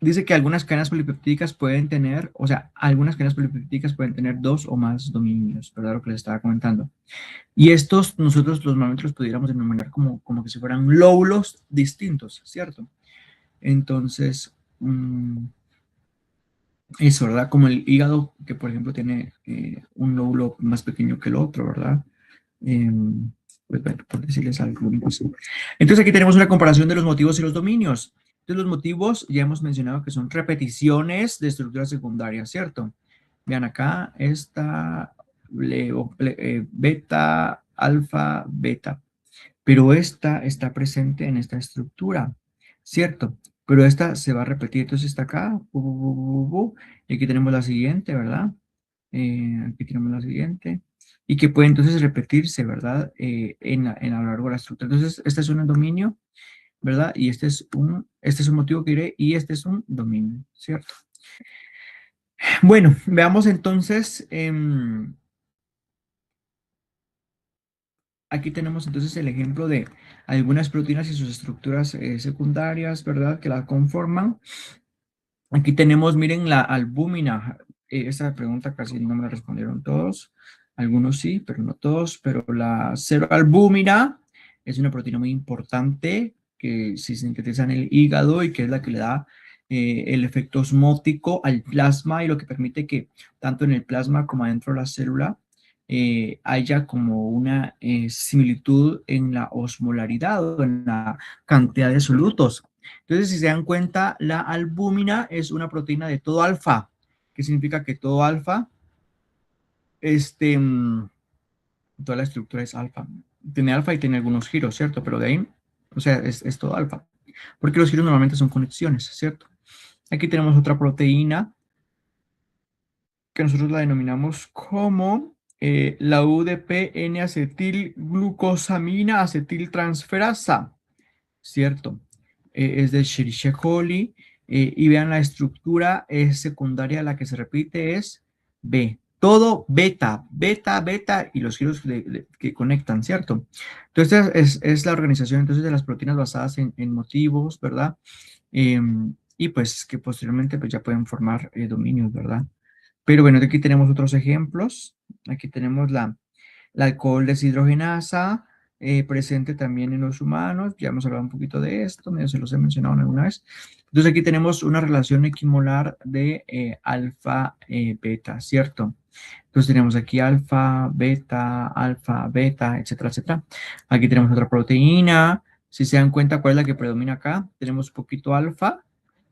dice que algunas cadenas polipeptídicas pueden tener, o sea, algunas cadenas polipeptídicas pueden tener dos o más dominios, ¿verdad? Lo que les estaba comentando. Y estos nosotros normalmente los pudiéramos denominar como que si fueran lóbulos distintos, ¿cierto? Entonces, eso, ¿verdad? Como el hígado, que por ejemplo tiene un lóbulo más pequeño que el otro, ¿verdad? Pues bueno, por decirles algo. Pues. Entonces aquí tenemos una comparación de los motivos y los dominios. Entonces los motivos ya hemos mencionado que son repeticiones de estructuras secundarias, ¿cierto? Vean acá, esta beta, alfa, beta. Pero esta está presente en esta estructura, ¿cierto? Pero esta se va a repetir, entonces está acá, y aquí tenemos la siguiente, ¿verdad? Aquí tenemos la siguiente, y que puede entonces repetirse, ¿verdad? A lo largo de la estructura. Entonces, este es un dominio, ¿verdad? Y este es un motivo que diré, y este es un dominio, ¿cierto? Bueno, veamos entonces, aquí tenemos entonces el ejemplo de algunas proteínas y sus estructuras secundarias, ¿verdad? Que la conforman. Aquí tenemos, miren, la albúmina. Esa pregunta casi no me la respondieron todos. Algunos sí, pero no todos. Pero la ceroalbúmina es una proteína muy importante que se sintetiza en el hígado y que es la que le da el efecto osmótico al plasma y lo que permite que tanto en el plasma como adentro de la célula haya como una similitud en la osmolaridad o en la cantidad de solutos. Entonces, si se dan cuenta, la albúmina es una proteína de todo alfa, que significa que todo alfa, toda la estructura es alfa. Tiene alfa y tiene algunos giros, ¿cierto? Pero de ahí, o sea, es todo alfa. Porque los giros normalmente son conexiones, ¿cierto? Aquí tenemos otra proteína que nosotros la denominamos como la UDP N-acetilglucosamina acetiltransferasa, ¿cierto? Es de Escherichia coli, y vean la estructura es secundaria, la que se repite es B. Todo beta, beta, beta y los giros que conectan, ¿cierto? Entonces es la organización entonces de las proteínas basadas en motivos, ¿verdad? Y pues que posteriormente pues ya pueden formar dominios, ¿verdad? Pero bueno, aquí tenemos otros ejemplos. Aquí tenemos la alcohol deshidrogenasa, presente también en los humanos. Ya hemos hablado un poquito de esto, medio se los he mencionado alguna vez. Entonces aquí tenemos una relación equimolar de alfa, beta, ¿cierto? Entonces tenemos aquí alfa, beta, etcétera, etcétera. Aquí tenemos otra proteína. Si se dan cuenta, ¿cuál es la que predomina acá? Tenemos poquito alfa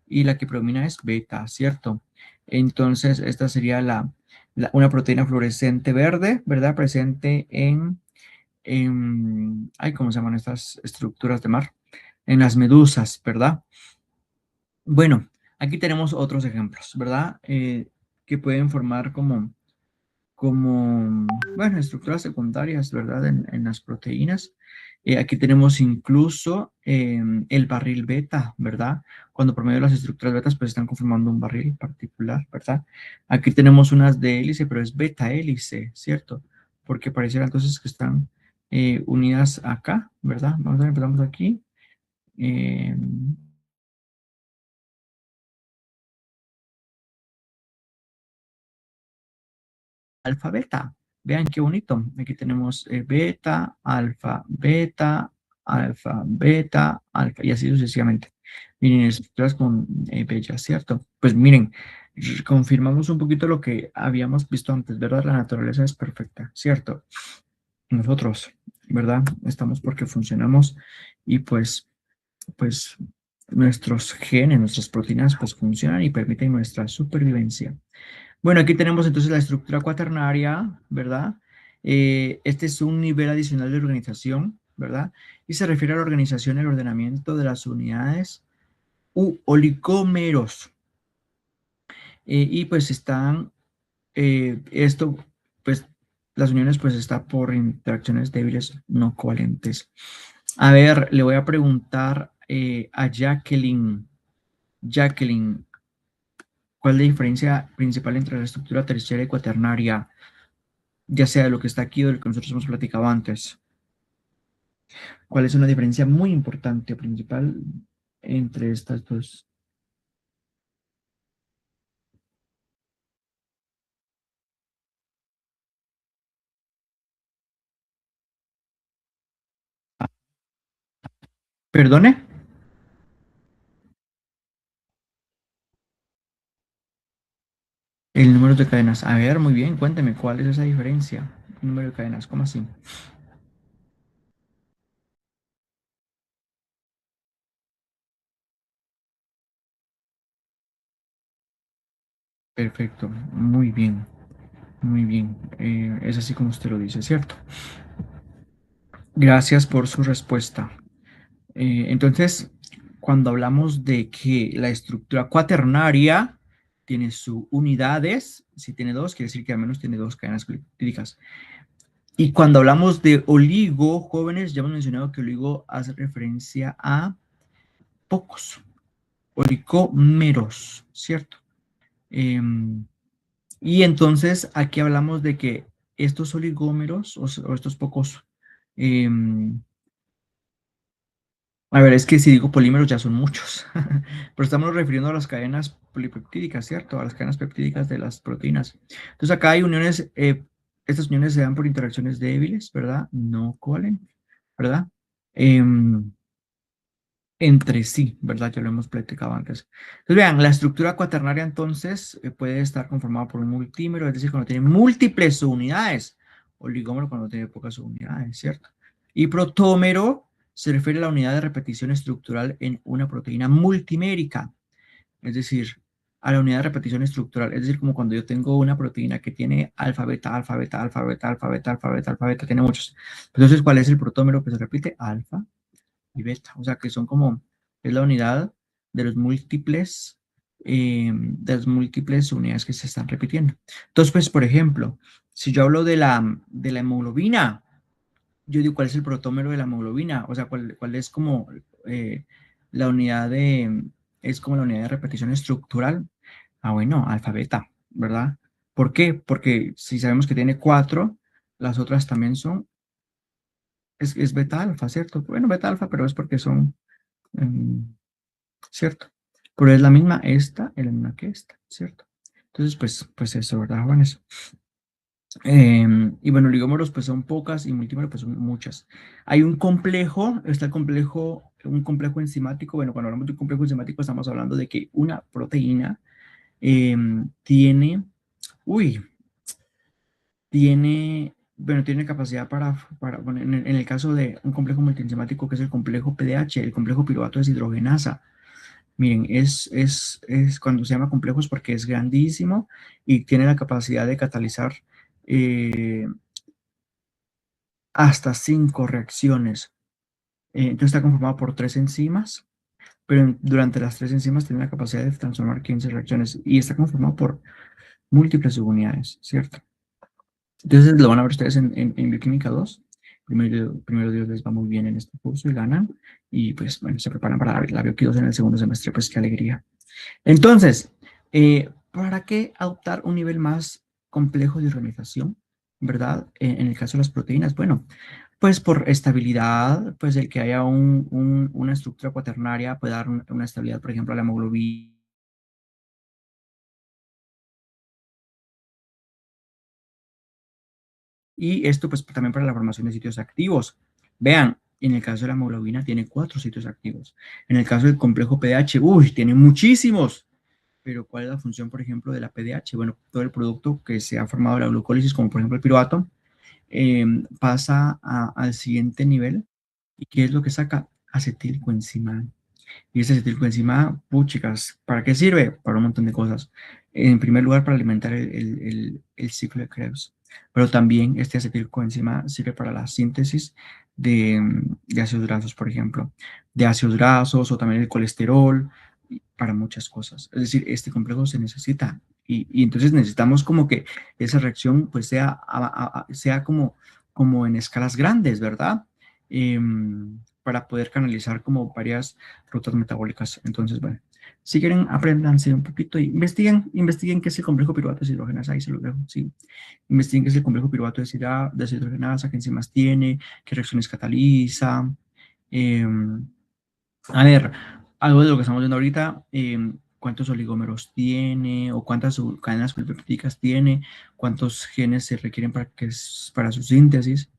y la que predomina es beta, ¿cierto? Entonces, esta sería una proteína fluorescente verde, ¿verdad? Presente ay, ¿cómo se llaman estas estructuras de mar? En las medusas, ¿verdad? Bueno, aquí tenemos otros ejemplos, ¿verdad? Que pueden formar bueno, estructuras secundarias, ¿verdad? En las proteínas. Aquí tenemos incluso el barril beta, ¿verdad? Cuando por medio de las estructuras betas pues están conformando un barril particular, ¿verdad? Aquí tenemos unas de hélice, pero es beta hélice, ¿cierto? Porque pareciera entonces que están unidas acá, ¿verdad? Vamos a ver, empezamos aquí. Eh, alfa, beta. Vean qué bonito. Aquí tenemos beta, alfa, beta, alfa, beta, alfa, y así sucesivamente. Miren, estructuras con bellas, ¿cierto? Pues miren, confirmamos un poquito lo que habíamos visto antes, ¿verdad? La naturaleza es perfecta, ¿cierto? Nosotros, ¿verdad? Estamos porque funcionamos y pues nuestros genes, nuestras proteínas, pues funcionan y permiten nuestra supervivencia. Bueno, aquí tenemos entonces la estructura cuaternaria, ¿verdad? Este es un nivel adicional de organización, ¿verdad? Y se refiere a la organización y el ordenamiento de las unidades u oligómeros. Y pues están, esto, pues las uniones pues está por interacciones débiles no covalentes. A ver, le voy a preguntar a Jacqueline. Jacqueline, ¿cuál es la diferencia principal entre la estructura terciaria y cuaternaria? Ya sea de lo que está aquí o de lo que nosotros hemos platicado antes. ¿Cuál es una diferencia muy importante o principal entre estas dos? ¿Perdone? El número de cadenas. A ver, muy bien, cuénteme, ¿cuál es esa diferencia? El número de cadenas, ¿cómo así? Perfecto, muy bien, muy bien. Es así como usted lo dice, ¿cierto? Gracias por su respuesta. Entonces, cuando hablamos de que la estructura cuaternaria tiene sus unidades, si tiene dos, quiere decir que al menos tiene dos cadenas peptídicas. Y cuando hablamos de oligo, jóvenes, ya hemos mencionado que oligo hace referencia a pocos, oligómeros, ¿cierto? Y entonces aquí hablamos de que estos oligómeros o estos pocos, eh, a ver, es que si digo polímeros ya son muchos, pero estamos refiriendo a las cadenas polipeptídicas, ¿cierto? A las cadenas peptídicas de las proteínas. Entonces acá hay uniones, estas uniones se dan por interacciones débiles, ¿verdad? No covalentes, ¿verdad? Em, entre sí, ¿verdad? Ya lo hemos platicado antes. Entonces vean, la estructura cuaternaria entonces puede estar conformada por un multímero, es decir, cuando tiene múltiples unidades, oligómero cuando tiene pocas unidades, ¿cierto? Y protómero se refiere a la unidad de repetición estructural en una proteína multimérica, es decir, a la unidad de repetición estructural, es decir, como cuando yo tengo una proteína que tiene alfa, beta, alfa, beta, alfa, beta, alfa, beta, alfa, beta, alfa, beta, tiene muchos. Entonces, ¿cuál es el protómero que se repite? Alfa y beta, o sea que son como, es la unidad de las múltiples unidades que se están repitiendo. Entonces, pues, por ejemplo, si yo hablo de la hemoglobina, yo digo, ¿cuál es el protómero de la hemoglobina? O sea, ¿cuál es como la unidad es como la unidad de repetición estructural? Ah, bueno, alfa, beta, ¿verdad? ¿Por qué? Porque si sabemos que tiene cuatro, las otras también son, es beta alfa, ¿cierto? Bueno, beta alfa, pero es porque son ¿cierto? Pero es la misma esta, es la misma que esta, ¿cierto? Entonces, pues eso, ¿verdad, jóvenes? Y bueno, oligómeros pues son pocas y multímeros pues son muchas. Hay un complejo, está el complejo, un complejo enzimático. Bueno, cuando hablamos de un complejo enzimático estamos hablando de que una proteína tiene, uy, tiene capacidad bueno, en el caso de un complejo multienzimático que es el complejo PDH, el complejo piruvato deshidrogenasa. Miren, es cuando se llama complejo es porque es grandísimo y tiene la capacidad de catalizar eh, hasta 5 reacciones. Entonces está conformado por 3 enzimas, pero durante las 3 enzimas tiene la capacidad de transformar 15 reacciones y está conformado por múltiples subunidades, ¿cierto? Entonces lo van a ver ustedes en Bioquímica 2. Primero Dios les va muy bien en este curso y ganan. Y pues bueno, se preparan para la Bioquí 2 en el segundo semestre, pues qué alegría. Entonces, ¿para qué adoptar un nivel más complejo de organización? ¿Verdad? En el caso de las proteínas, bueno, pues por estabilidad, pues el que haya una estructura cuaternaria puede dar una estabilidad, por ejemplo, a la hemoglobina. Y esto pues también para la formación de sitios activos. Vean, En el caso de la hemoglobina tiene 4 sitios activos. En el caso del complejo PDH, uy, tiene muchísimos. Pero ¿cuál es la función, por ejemplo, de la PDH? Bueno, todo el producto que se ha formado de la glucólisis, como por ejemplo el piruvato, pasa al siguiente nivel. ¿Y qué es lo que saca? Acetilcoenzima. Y ese acetilcoenzima, puchicas, ¿para qué sirve? Para un montón de cosas. En primer lugar, para alimentar el ciclo de Krebs. Pero también este acetilcoenzima sirve para la síntesis de ácidos grasos, por ejemplo. De ácidos grasos o también el colesterol, y para muchas cosas. Es decir, este complejo se necesita. Y entonces necesitamos como que esa reacción pues sea como en escalas grandes, ¿verdad? Para poder canalizar como varias rutas metabólicas. Entonces, bueno, si quieren, apréndanse un poquito y investiguen qué es el complejo piruvato deshidrogenasa, ahí se lo dejo, sí. Investiguen qué es el complejo piruvato deshidrogenasa, qué enzimas tiene, qué reacciones cataliza. Eh, a ver, algo de lo que estamos viendo ahorita, cuántos oligómeros tiene o cuántas cadenas polipeptídicas tiene, cuántos genes se requieren para su síntesis.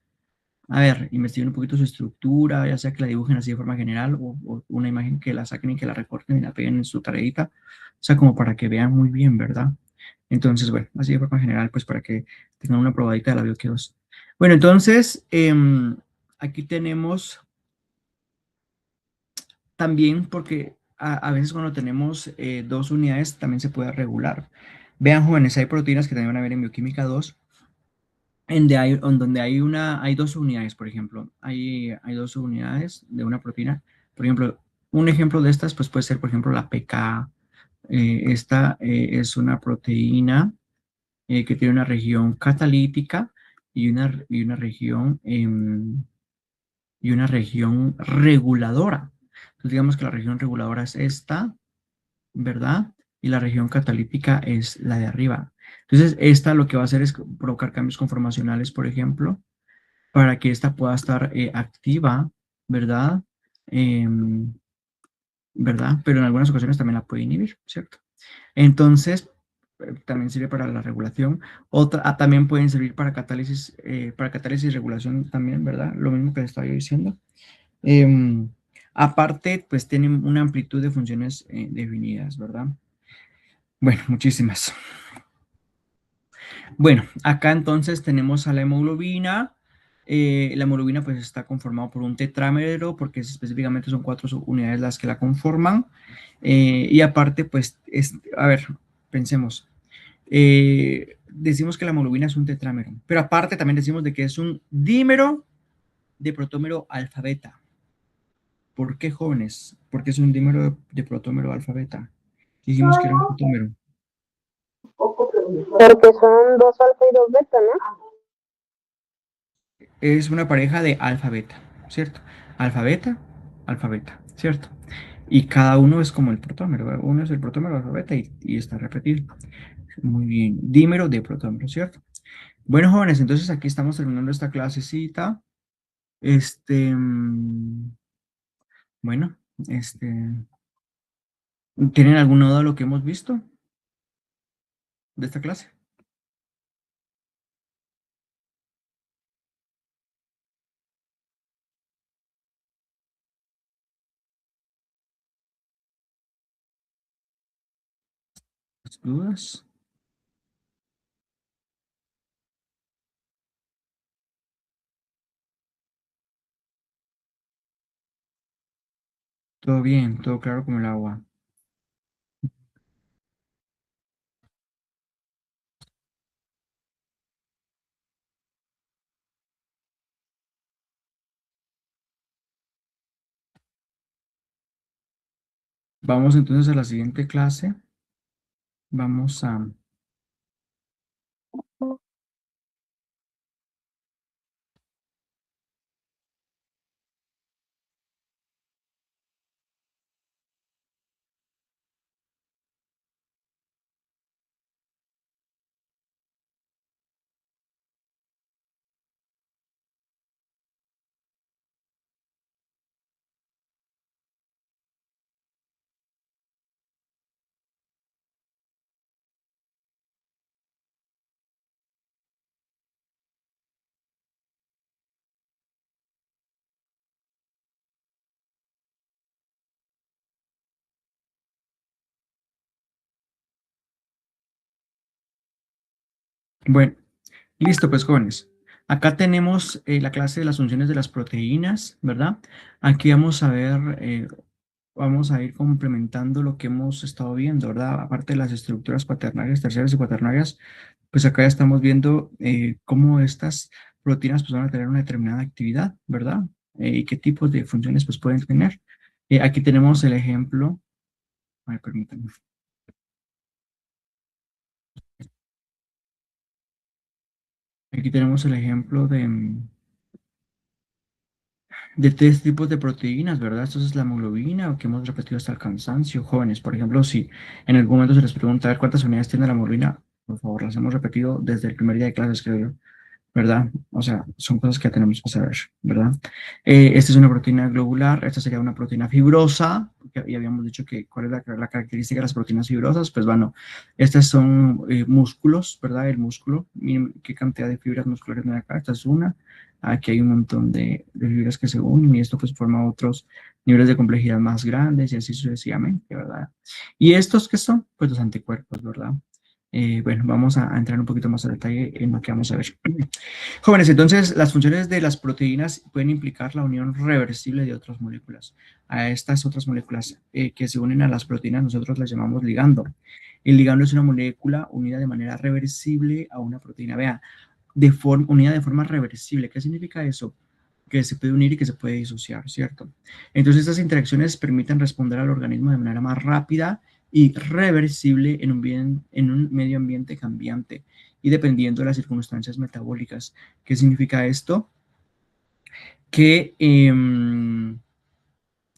A ver, investiguen un poquito su estructura, ya sea que la dibujen así de forma general o una imagen que la saquen y que la recorten y la peguen en su tareita, o sea, como para que vean muy bien, ¿verdad? Entonces, bueno, así de forma general, pues para que tengan una probadita de la BioQ2. Bueno, entonces, aquí tenemos también, porque a veces cuando tenemos 2 unidades, también se puede regular. Vean, jóvenes, hay proteínas que también van a ver en bioquímica 2 en donde hay 2 unidades, por ejemplo. Hay 2 unidades de una proteína. Por ejemplo, un ejemplo de estas, pues puede ser, por ejemplo, la PK. Esta es una proteína que tiene una región catalítica y una región reguladora. Entonces, digamos que la región reguladora es esta, ¿verdad? Y la región catalítica es la de arriba. Entonces, esta lo que va a hacer es provocar cambios conformacionales, por ejemplo, para que ésta pueda estar activa, ¿verdad? Em, ¿Verdad? Pero en algunas ocasiones también la puede inhibir, ¿cierto? Entonces, también sirve para la regulación. También pueden servir para catálisis y regulación también, ¿verdad? Lo mismo que les estaba yo diciendo. Em, Aparte, pues tienen una amplitud de funciones definidas, ¿verdad? Bueno, muchísimas. Bueno, acá entonces tenemos a la hemoglobina. La hemoglobina pues está conformada por un tetrámero porque específicamente son 4 unidades las que la conforman. Y aparte pues, a ver, pensemos. Decimos que la hemoglobina es un tetrámero, pero aparte también decimos de que es un dímero de protómero alfa beta. ¿Por qué, jóvenes? Porque es un dímero de protómero alfa beta. Dijimos que era un protómero. Porque son dos alfa y dos beta, ¿no? Es una pareja de alfa beta, ¿cierto? Alfa beta, ¿cierto? Y cada uno es como el protómero, ¿verdad? Uno es el protómero alfa beta y está repetido. Muy bien, dímero de protómero, ¿cierto? Bueno, jóvenes, entonces aquí estamos terminando esta clasecita. Bueno, este, ¿tienen alguna duda de lo que hemos visto de esta clase? ¿Dudas? Todo bien, todo claro como el agua. Vamos entonces a la siguiente clase. Vamos a Bueno, listo, pues jóvenes. Acá tenemos la clase de las funciones de las proteínas, ¿verdad? Aquí vamos a ver, vamos a ir complementando lo que hemos estado viendo, ¿verdad? Aparte de las estructuras cuaternarias, terciarias y cuaternarias, pues acá ya estamos viendo cómo estas proteínas pues, van a tener una determinada actividad, ¿verdad? Y qué tipos de funciones pues pueden tener. Aquí tenemos el ejemplo, a ver, permítanme. Aquí tenemos el ejemplo de tres tipos de proteínas, ¿verdad? Esto es la hemoglobina, que hemos repetido hasta el cansancio. Jóvenes, por ejemplo, si en algún momento se les pregunta a ver cuántas unidades tiene la hemoglobina, por favor, las hemos repetido desde el primer día de clases, creo yo. ¿Verdad? O sea, son cosas que tenemos que saber, ¿verdad? Esta es una proteína globular, esta sería una proteína fibrosa, y habíamos dicho que cuál es la característica de las proteínas fibrosas, pues bueno, estas son músculos, ¿verdad? El músculo, miren qué cantidad de fibras musculares hay acá, esta es una, aquí hay un montón de fibras que se unen y esto pues forma otros niveles de complejidad más grandes y así sucesivamente, ¿verdad? ¿Y estos qué son? Pues los anticuerpos, ¿verdad? Bueno, vamos a entrar un poquito más a detalle en lo que vamos a ver. Jóvenes, entonces las funciones de las proteínas pueden implicar la unión reversible de otras moléculas. A estas otras moléculas que se unen a las proteínas nosotros las llamamos ligando. El ligando es una molécula unida de manera reversible a una proteína. Vea, unida de forma reversible. ¿Qué significa eso? Que se puede unir y que se puede disociar, ¿cierto? Entonces estas interacciones permiten responder al organismo de manera más rápida y reversible en un medio ambiente cambiante y dependiendo de las circunstancias metabólicas. ¿Qué significa esto? Que,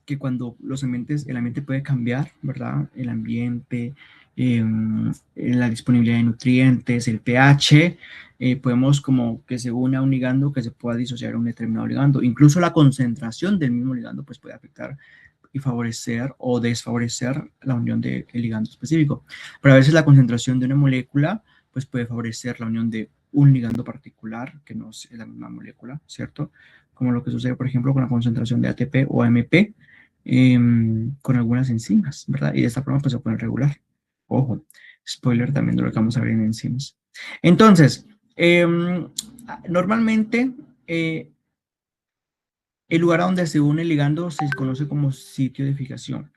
que cuando el ambiente puede cambiar, ¿verdad? El ambiente, la disponibilidad de nutrientes, el pH, podemos como que se una a un ligando que se pueda disociar a un determinado ligando. Incluso la concentración del mismo ligando pues puede afectar y favorecer o desfavorecer la unión del ligando específico. Pero a veces la concentración de una molécula pues puede favorecer la unión de un ligando particular que no es la misma molécula, ¿cierto? Como lo que sucede, por ejemplo, con la concentración de ATP o AMP con algunas enzimas, ¿verdad? Y de esta forma pues se pueden regular. Ojo, spoiler también de lo que vamos a ver en enzimas. Entonces, normalmente el lugar a donde se une el ligando se conoce como sitio de fijación,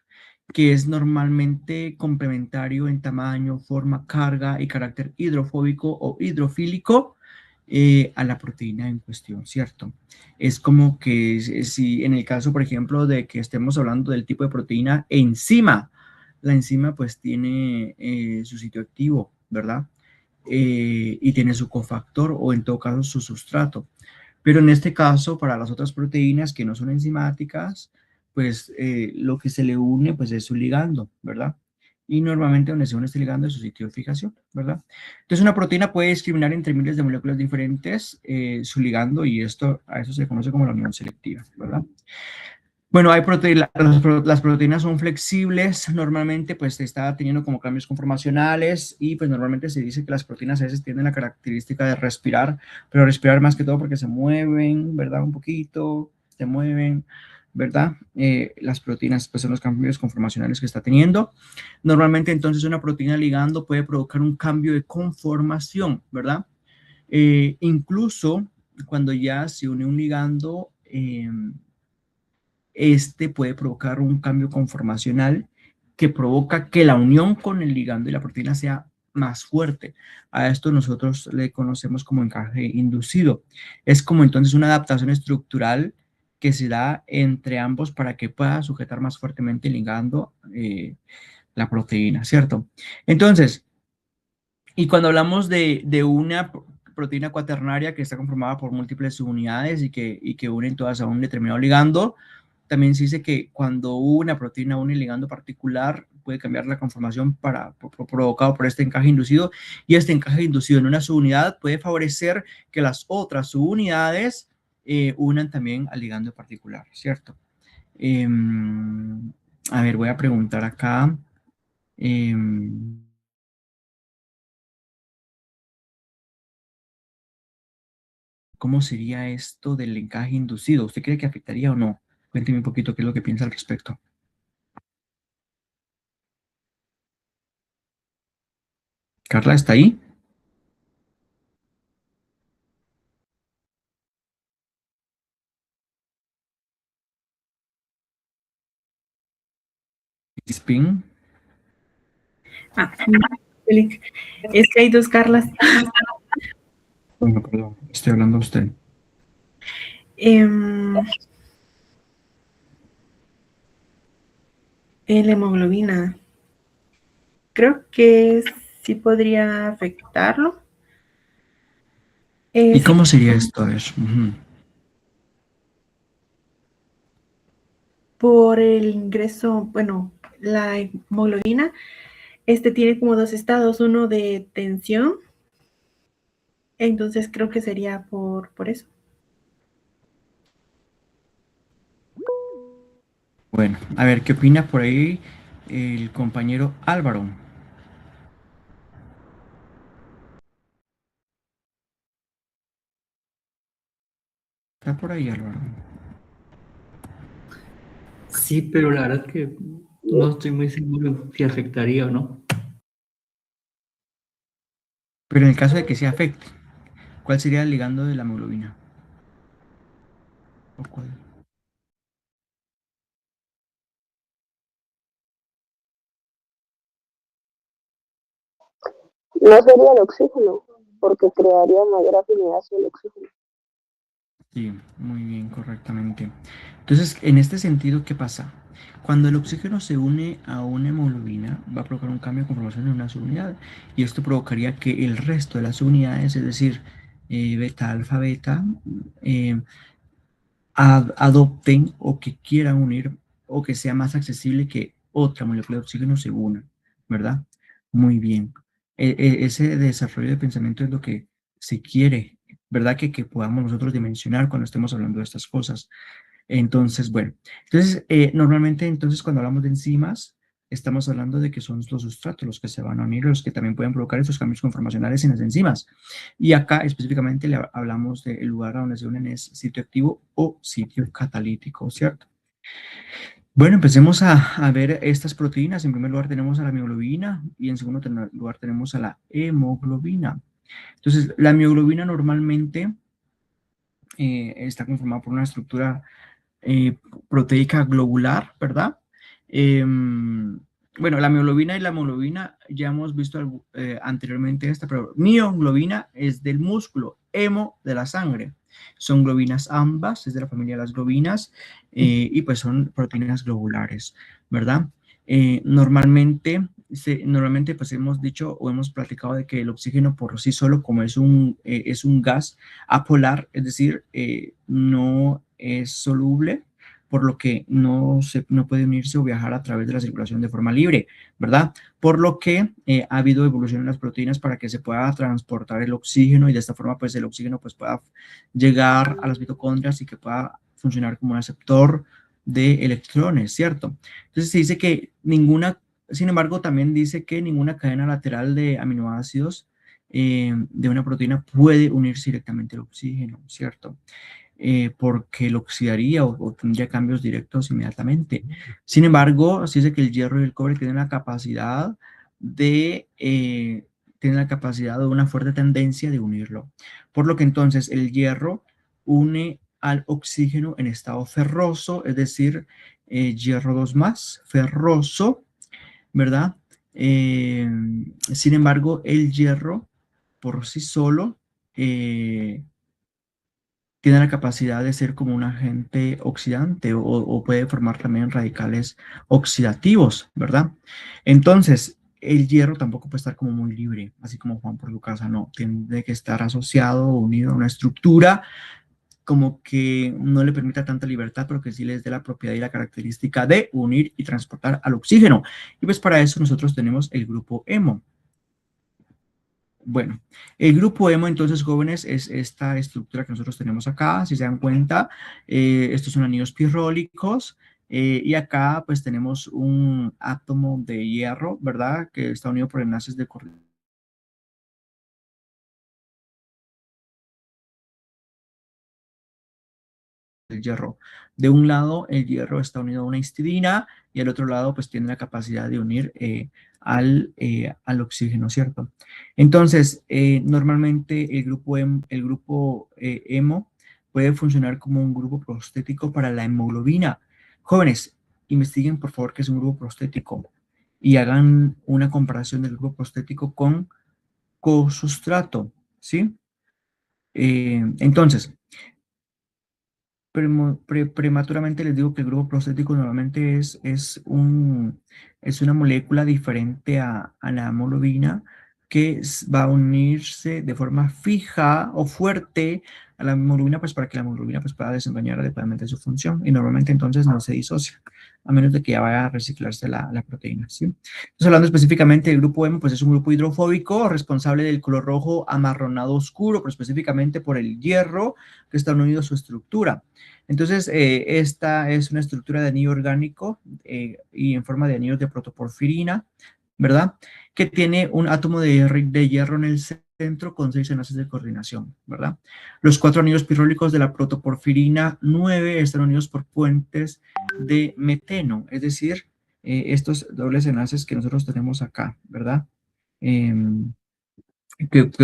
que es normalmente complementario en tamaño, forma, carga y carácter hidrofóbico o hidrofílico a la proteína en cuestión, ¿cierto? Es como que si en el caso, por ejemplo, de que estemos hablando del tipo de proteína enzima, la enzima pues tiene su sitio activo, ¿verdad? Y tiene su cofactor o en todo caso su sustrato. Pero en este caso, para las otras proteínas que no son enzimáticas, pues lo que se le une pues es su ligando, ¿verdad? Y normalmente donde se une este ligando es su sitio de fijación, ¿verdad? Entonces una proteína puede discriminar entre miles de moléculas diferentes su ligando y a eso se conoce como la unión selectiva, ¿verdad? Bueno, las proteínas son flexibles, normalmente pues se está teniendo como cambios conformacionales y pues normalmente se dice que las proteínas a veces tienen la característica de respirar, pero respirar más que todo porque se mueven, ¿verdad? Un poquito, se mueven, ¿verdad? Las proteínas pues son los cambios conformacionales que está teniendo. Normalmente entonces una proteína ligando puede provocar un cambio de conformación, ¿verdad? Incluso cuando ya se une un ligando, este puede provocar un cambio conformacional que provoca que la unión con el ligando y la proteína sea más fuerte. A esto nosotros le conocemos como encaje inducido. Es como entonces una adaptación estructural que se da entre ambos para que pueda sujetar más fuertemente el ligando la proteína, ¿cierto? Entonces, y cuando hablamos de una proteína cuaternaria que está conformada por múltiples subunidades y que unen todas a un determinado ligando, también se dice que cuando una proteína une un ligando particular, puede cambiar la conformación provocado por este encaje inducido, y este encaje inducido en una subunidad puede favorecer que las otras subunidades unan también al ligando particular, ¿cierto? Eh, a ver, voy a preguntar acá. Eh, ¿Cómo sería esto del encaje inducido? ¿Usted cree que afectaría o no? Cuénteme un poquito qué es lo que piensa al respecto. Carla, ¿está ahí? Spin. Ah, es que hay dos Carlas. Bueno, perdón, estoy hablando a usted. La hemoglobina. Creo que sí podría afectarlo. ¿Y Sí, cómo sería esto? A ver. Ujú. por el ingreso, bueno, la hemoglobina, tiene como dos estados, uno de tensión, entonces creo que sería por eso. Bueno, a ver, ¿qué opina por ahí el compañero Álvaro? ¿Está por ahí, Álvaro? Sí, pero la verdad es que no estoy muy seguro si afectaría o no. Pero en el caso de que se afecte, ¿cuál sería el ligando de la hemoglobina? ¿O cuál? No sería el oxígeno, porque crearía mayor afinidad hacia el oxígeno. Sí, muy bien, correctamente. Entonces, en este sentido, ¿qué pasa? Cuando el oxígeno se une a una hemoglobina, va a provocar un cambio de conformación en una subunidad. Y esto provocaría que el resto de las unidades, es decir, beta, alfa, beta, eh, adopten o que quieran unir o que sea más accesible que otra molécula de oxígeno se una, ¿verdad? Muy bien. Ese desarrollo de pensamiento es lo que se quiere, ¿verdad? Que podamos nosotros dimensionar cuando estemos hablando de estas cosas. Entonces, bueno, entonces, normalmente, entonces, cuando hablamos de enzimas, estamos hablando de que son los sustratos los que se van a unir, los que también pueden provocar esos cambios conformacionales en las enzimas. Y acá específicamente le hablamos del lugar a donde se unen es sitio activo o sitio catalítico, ¿cierto? Bueno, empecemos a ver estas proteínas. En primer lugar tenemos a la mioglobina y en segundo lugar tenemos a la hemoglobina. Entonces, la mioglobina normalmente está conformada por una estructura eh, proteica globular, ¿verdad? Bueno, la mioglobina y la hemoglobina ya hemos visto anteriormente esta, pero mioglobina es del músculo, hemo de la sangre. Son globinas ambas, es de la familia de las globinas y pues son proteínas globulares, ¿verdad? Normalmente pues hemos dicho o hemos platicado de que el oxígeno por sí solo, como es un gas apolar, es decir, no es soluble, por lo que no puede unirse o viajar a través de la circulación de forma libre, ¿verdad? Por lo que ha habido evolución en las proteínas para que se pueda transportar el oxígeno y de esta forma pues el oxígeno pues pueda llegar a las mitocondrias y que pueda funcionar como un aceptor de electrones, ¿cierto? Entonces se dice que sin embargo también dice que ninguna cadena lateral de aminoácidos de una proteína puede unirse directamente al oxígeno, ¿cierto? Porque lo oxidaría o tendría cambios directos inmediatamente. Sin embargo, se dice que el hierro y el cobre tienen la capacidad de una fuerte tendencia de unirlo. Por lo que entonces el hierro une al oxígeno en estado ferroso, es decir, hierro 2 más, ferroso, ¿verdad? Eh, Sin embargo, el hierro por sí solo tiene la capacidad de ser como un agente oxidante o puede formar también radicales oxidativos, ¿verdad? Entonces, el hierro tampoco puede estar como muy libre, así como Juan por su casa, no, tiene que estar asociado o unido a una estructura como que no le permita tanta libertad, pero que sí les dé la propiedad y la característica de unir y transportar al oxígeno. Y pues para eso nosotros tenemos el grupo hemo. Bueno, el grupo hemo, entonces, jóvenes, es esta estructura que nosotros tenemos acá. Si se dan cuenta, estos son anillos pirrólicos. Y acá, pues, tenemos un átomo de hierro, ¿verdad? Que está unido por enlaces de corriente del hierro. De un lado, el hierro está unido a una histidina y al otro lado, pues, tiene la capacidad de unir al oxígeno, ¿cierto? Entonces, normalmente el grupo hemo puede funcionar como un grupo prostético para la hemoglobina. Jóvenes, investiguen por favor qué es un grupo prostético y hagan una comparación del grupo prostético con cosustrato, ¿sí? Entonces, prematuramente les digo que el grupo prostético normalmente es una molécula diferente a la hemoglobina que va a unirse de forma fija o fuerte a la hemoglobina, pues para que la hemoglobina pues, pueda desempeñar adecuadamente su función y normalmente entonces no se disocia, a menos de que ya vaya a reciclarse la proteína, ¿sí? Entonces, hablando específicamente del grupo M, pues es un grupo hidrofóbico responsable del color rojo amarronado oscuro, pero específicamente por el hierro que está unido a su estructura. Entonces, esta es una estructura de anillo orgánico y en forma de anillos de protoporfirina, ¿verdad? Que tiene un átomo de hierro en el centro con 6 enlaces de coordinación, ¿verdad? Los 4 anillos pirólicos de la protoporfirina 9 están unidos por puentes de meteno, es decir, estos dobles enlaces que nosotros tenemos acá, ¿verdad? Que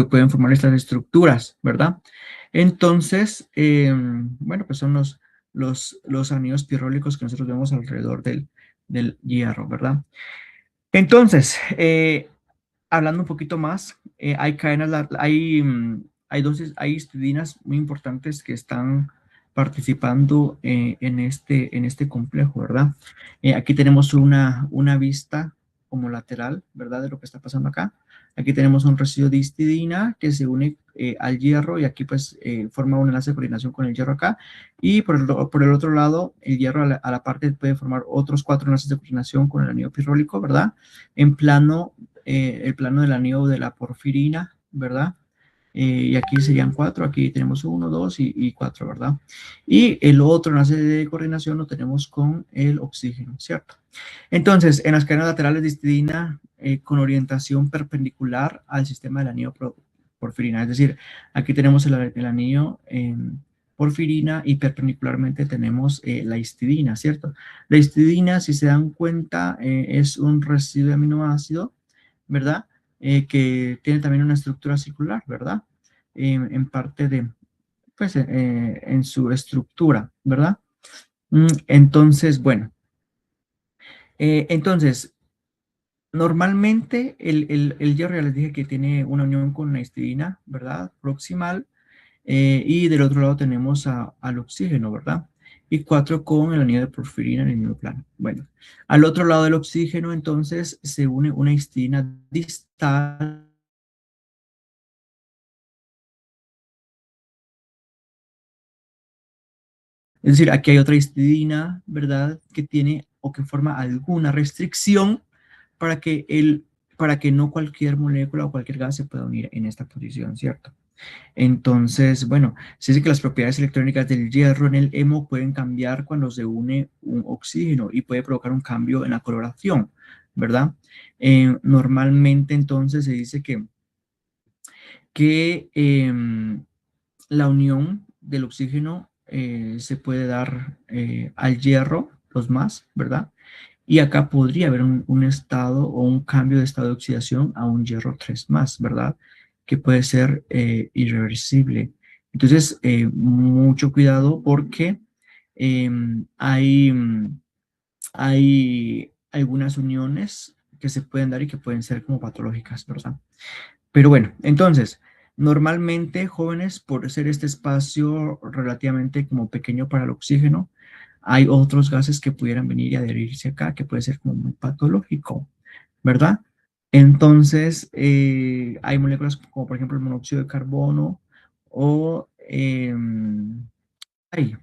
pueden formar estas estructuras, ¿verdad? Entonces, bueno, pues son los anillos pirólicos que nosotros vemos alrededor del hierro, ¿verdad? Entonces, hablando un poquito más, hay cadenas, hay histidinas muy importantes que están participando en este complejo, ¿verdad? Aquí tenemos una vista como lateral, ¿verdad? De lo que está pasando acá. Aquí tenemos un residuo de histidina que se une al hierro y aquí pues forma un enlace de coordinación con el hierro acá. Y por el otro lado, el hierro a la parte puede formar otros 4 enlaces de coordinación con el anillo pirólico, ¿verdad? En plano el plano del anillo de la porfirina, ¿verdad? Y aquí serían 4, aquí tenemos 1, 2 y 4, ¿verdad? Y el otro enlace de coordinación lo tenemos con el oxígeno, ¿cierto? Entonces, en las cadenas laterales de histidina con orientación perpendicular al sistema del anillo porfirina, es decir, aquí tenemos el anillo porfirina y perpendicularmente tenemos la histidina, ¿cierto? La histidina, si se dan cuenta, es un residuo de aminoácido, ¿verdad? Que tiene también una estructura circular, ¿verdad? En parte de, pues, en su estructura, ¿verdad? Entonces, bueno, entonces, normalmente el hierro, ya les dije que tiene una unión con la histidina, ¿verdad? Proximal, y del otro lado tenemos al oxígeno, ¿verdad? Y 4 con el anillo de porfirina en el mismo plano. Bueno, al otro lado del oxígeno, entonces, se une una histidina distal. Es decir, aquí hay otra histidina, ¿verdad? Que tiene o que forma alguna restricción para para que no cualquier molécula o cualquier gas se pueda unir en esta posición, ¿cierto? Entonces, bueno, se dice que las propiedades electrónicas del hierro en el hemo pueden cambiar cuando se une un oxígeno y puede provocar un cambio en la coloración, ¿verdad? Normalmente entonces se dice que la unión del oxígeno se puede dar al hierro, los más, ¿verdad? Y acá podría haber un estado o un cambio de estado de oxidación a un hierro 3 más, ¿verdad? Que puede ser irreversible. Entonces, mucho cuidado porque hay algunas uniones que se pueden dar y que pueden ser como patológicas, ¿verdad? Pero bueno, entonces, normalmente jóvenes, por ser este espacio relativamente como pequeño para el oxígeno, hay otros gases que pudieran venir y adherirse acá, que puede ser como muy patológico, ¿verdad? Entonces, hay moléculas como por ejemplo el monóxido de carbono o, ay,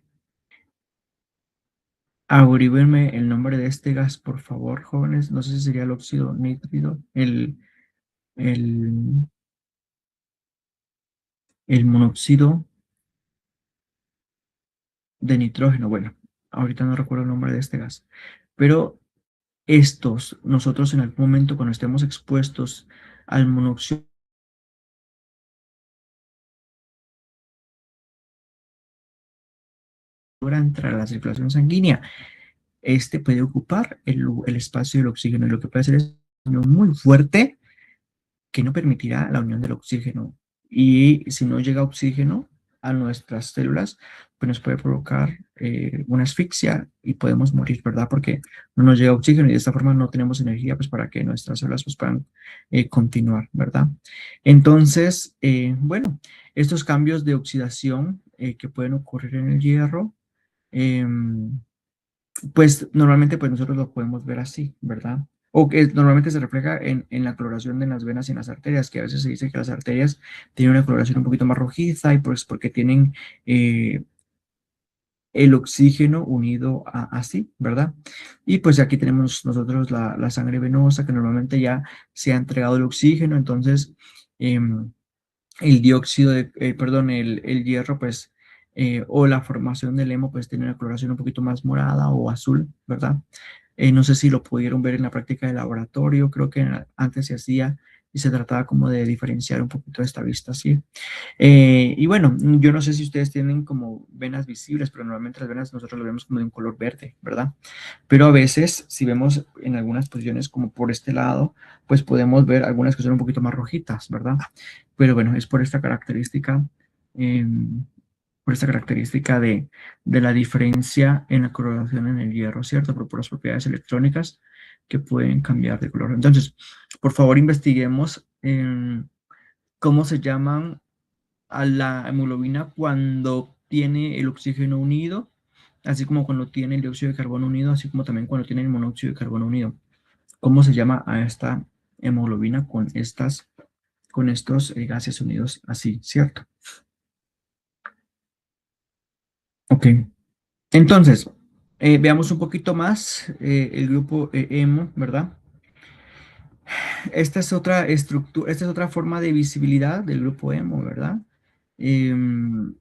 averígüenme el nombre de este gas, por favor, jóvenes. No sé si sería el óxido nítrido, el, el monóxido de nitrógeno. Bueno, ahorita no recuerdo el nombre de este gas, pero nosotros en algún momento cuando estemos expuestos al monóxido entrar a la circulación sanguínea, este puede ocupar el espacio del oxígeno y lo que puede hacer es una unión muy fuerte que no permitirá la unión del oxígeno. Y si no llega oxígeno a nuestras células, pues nos puede provocar una asfixia y podemos morir, ¿verdad? Porque no nos llega oxígeno y de esta forma no tenemos energía pues para que nuestras células pues puedan continuar, ¿verdad? Entonces, bueno, estos cambios de oxidación que pueden ocurrir en el hierro, pues normalmente pues nosotros lo podemos ver así, ¿verdad? O que normalmente se refleja en la coloración de las venas y en las arterias, que a veces se dice que las arterias tienen una coloración un poquito más rojiza y pues porque tienen el oxígeno unido a así, ¿verdad? Y pues aquí tenemos nosotros la sangre venosa que normalmente ya se ha entregado el oxígeno, entonces el dióxido de, perdón, el hierro, pues, o la formación del hemo, pues tiene una coloración un poquito más morada o azul, ¿verdad? No sé si lo pudieron ver en la práctica de laboratorio, creo que antes se hacía y se trataba como de diferenciar un poquito esta vista, ¿sí? Y bueno, yo no sé si ustedes tienen como venas visibles, pero normalmente las venas nosotros las vemos como de un color verde, ¿verdad? Pero a veces, si vemos en algunas posiciones como por este lado, pues podemos ver algunas que son un poquito más rojitas, ¿verdad? Pero bueno, es por esta característica de la diferencia en la coloración en el hierro, ¿cierto? Por las propiedades electrónicas que pueden cambiar de color. Entonces, por favor, investiguemos cómo se llaman a la hemoglobina cuando tiene el oxígeno unido, así como cuando tiene el dióxido de carbono unido, así como también cuando tiene el monóxido de carbono unido. ¿Cómo se llama a esta hemoglobina con estos gases unidos así, ¿cierto? Ok. Entonces, veamos un poquito más el grupo hemo, ¿verdad? Esta es otra estructura, esta es otra forma de visibilidad del grupo hemo, ¿verdad? Em,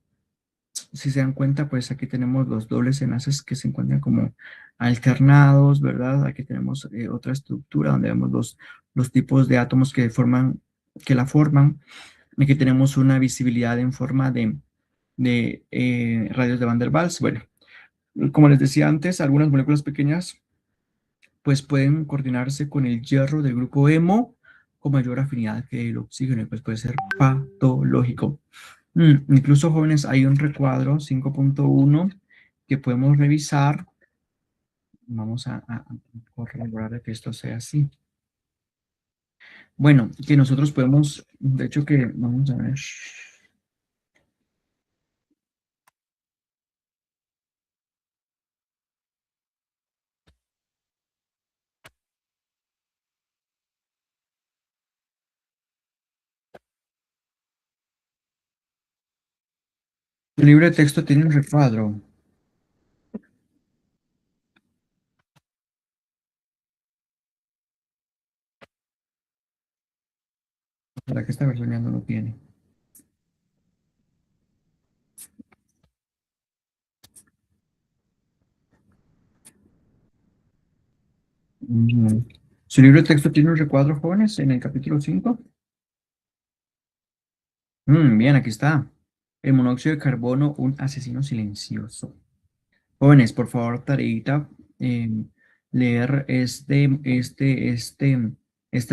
si se dan cuenta, pues aquí tenemos los dobles enlaces que se encuentran como alternados, ¿verdad? Aquí tenemos otra estructura donde vemos los tipos de átomos que la forman. Aquí tenemos una visibilidad en forma de radios de Van der Waals. Bueno, como les decía antes, algunas moléculas pequeñas pues pueden coordinarse con el hierro del grupo hemo con mayor afinidad que el oxígeno y pues puede ser patológico. Incluso jóvenes, hay un recuadro 5.1 que podemos revisar. Vamos a corroborar de que esto sea así. Bueno, que nosotros podemos, de hecho que, vamos a ver. El libro de texto tiene un recuadro. Para que esta versión ya no lo tiene. Mm. Su libro de texto tiene un recuadro, jóvenes, en el capítulo 5. Bien, aquí está. El monóxido de carbono, un asesino silencioso. Jóvenes, por favor, tareita, leer este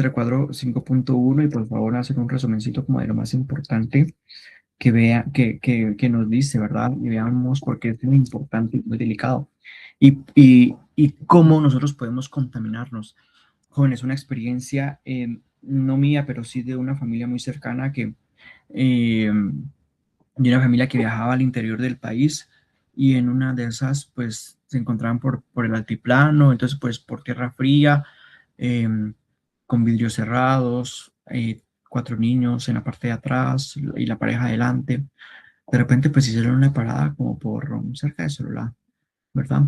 recuadro 5.1 y por favor hacer un resumencito como de lo más importante que nos dice, ¿verdad? Y veamos por qué es muy importante y muy delicado. Y cómo nosotros podemos contaminarnos. Jóvenes, una experiencia no mía, pero sí de una familia muy cercana eh, de una familia que viajaba al interior del país y en una de esas pues se encontraban por el altiplano, entonces pues por tierra fría, eh, con vidrios cerrados, 4 niños en la parte de atrás y la pareja adelante. De repente pues hicieron una parada como por cerca de celular, ¿verdad?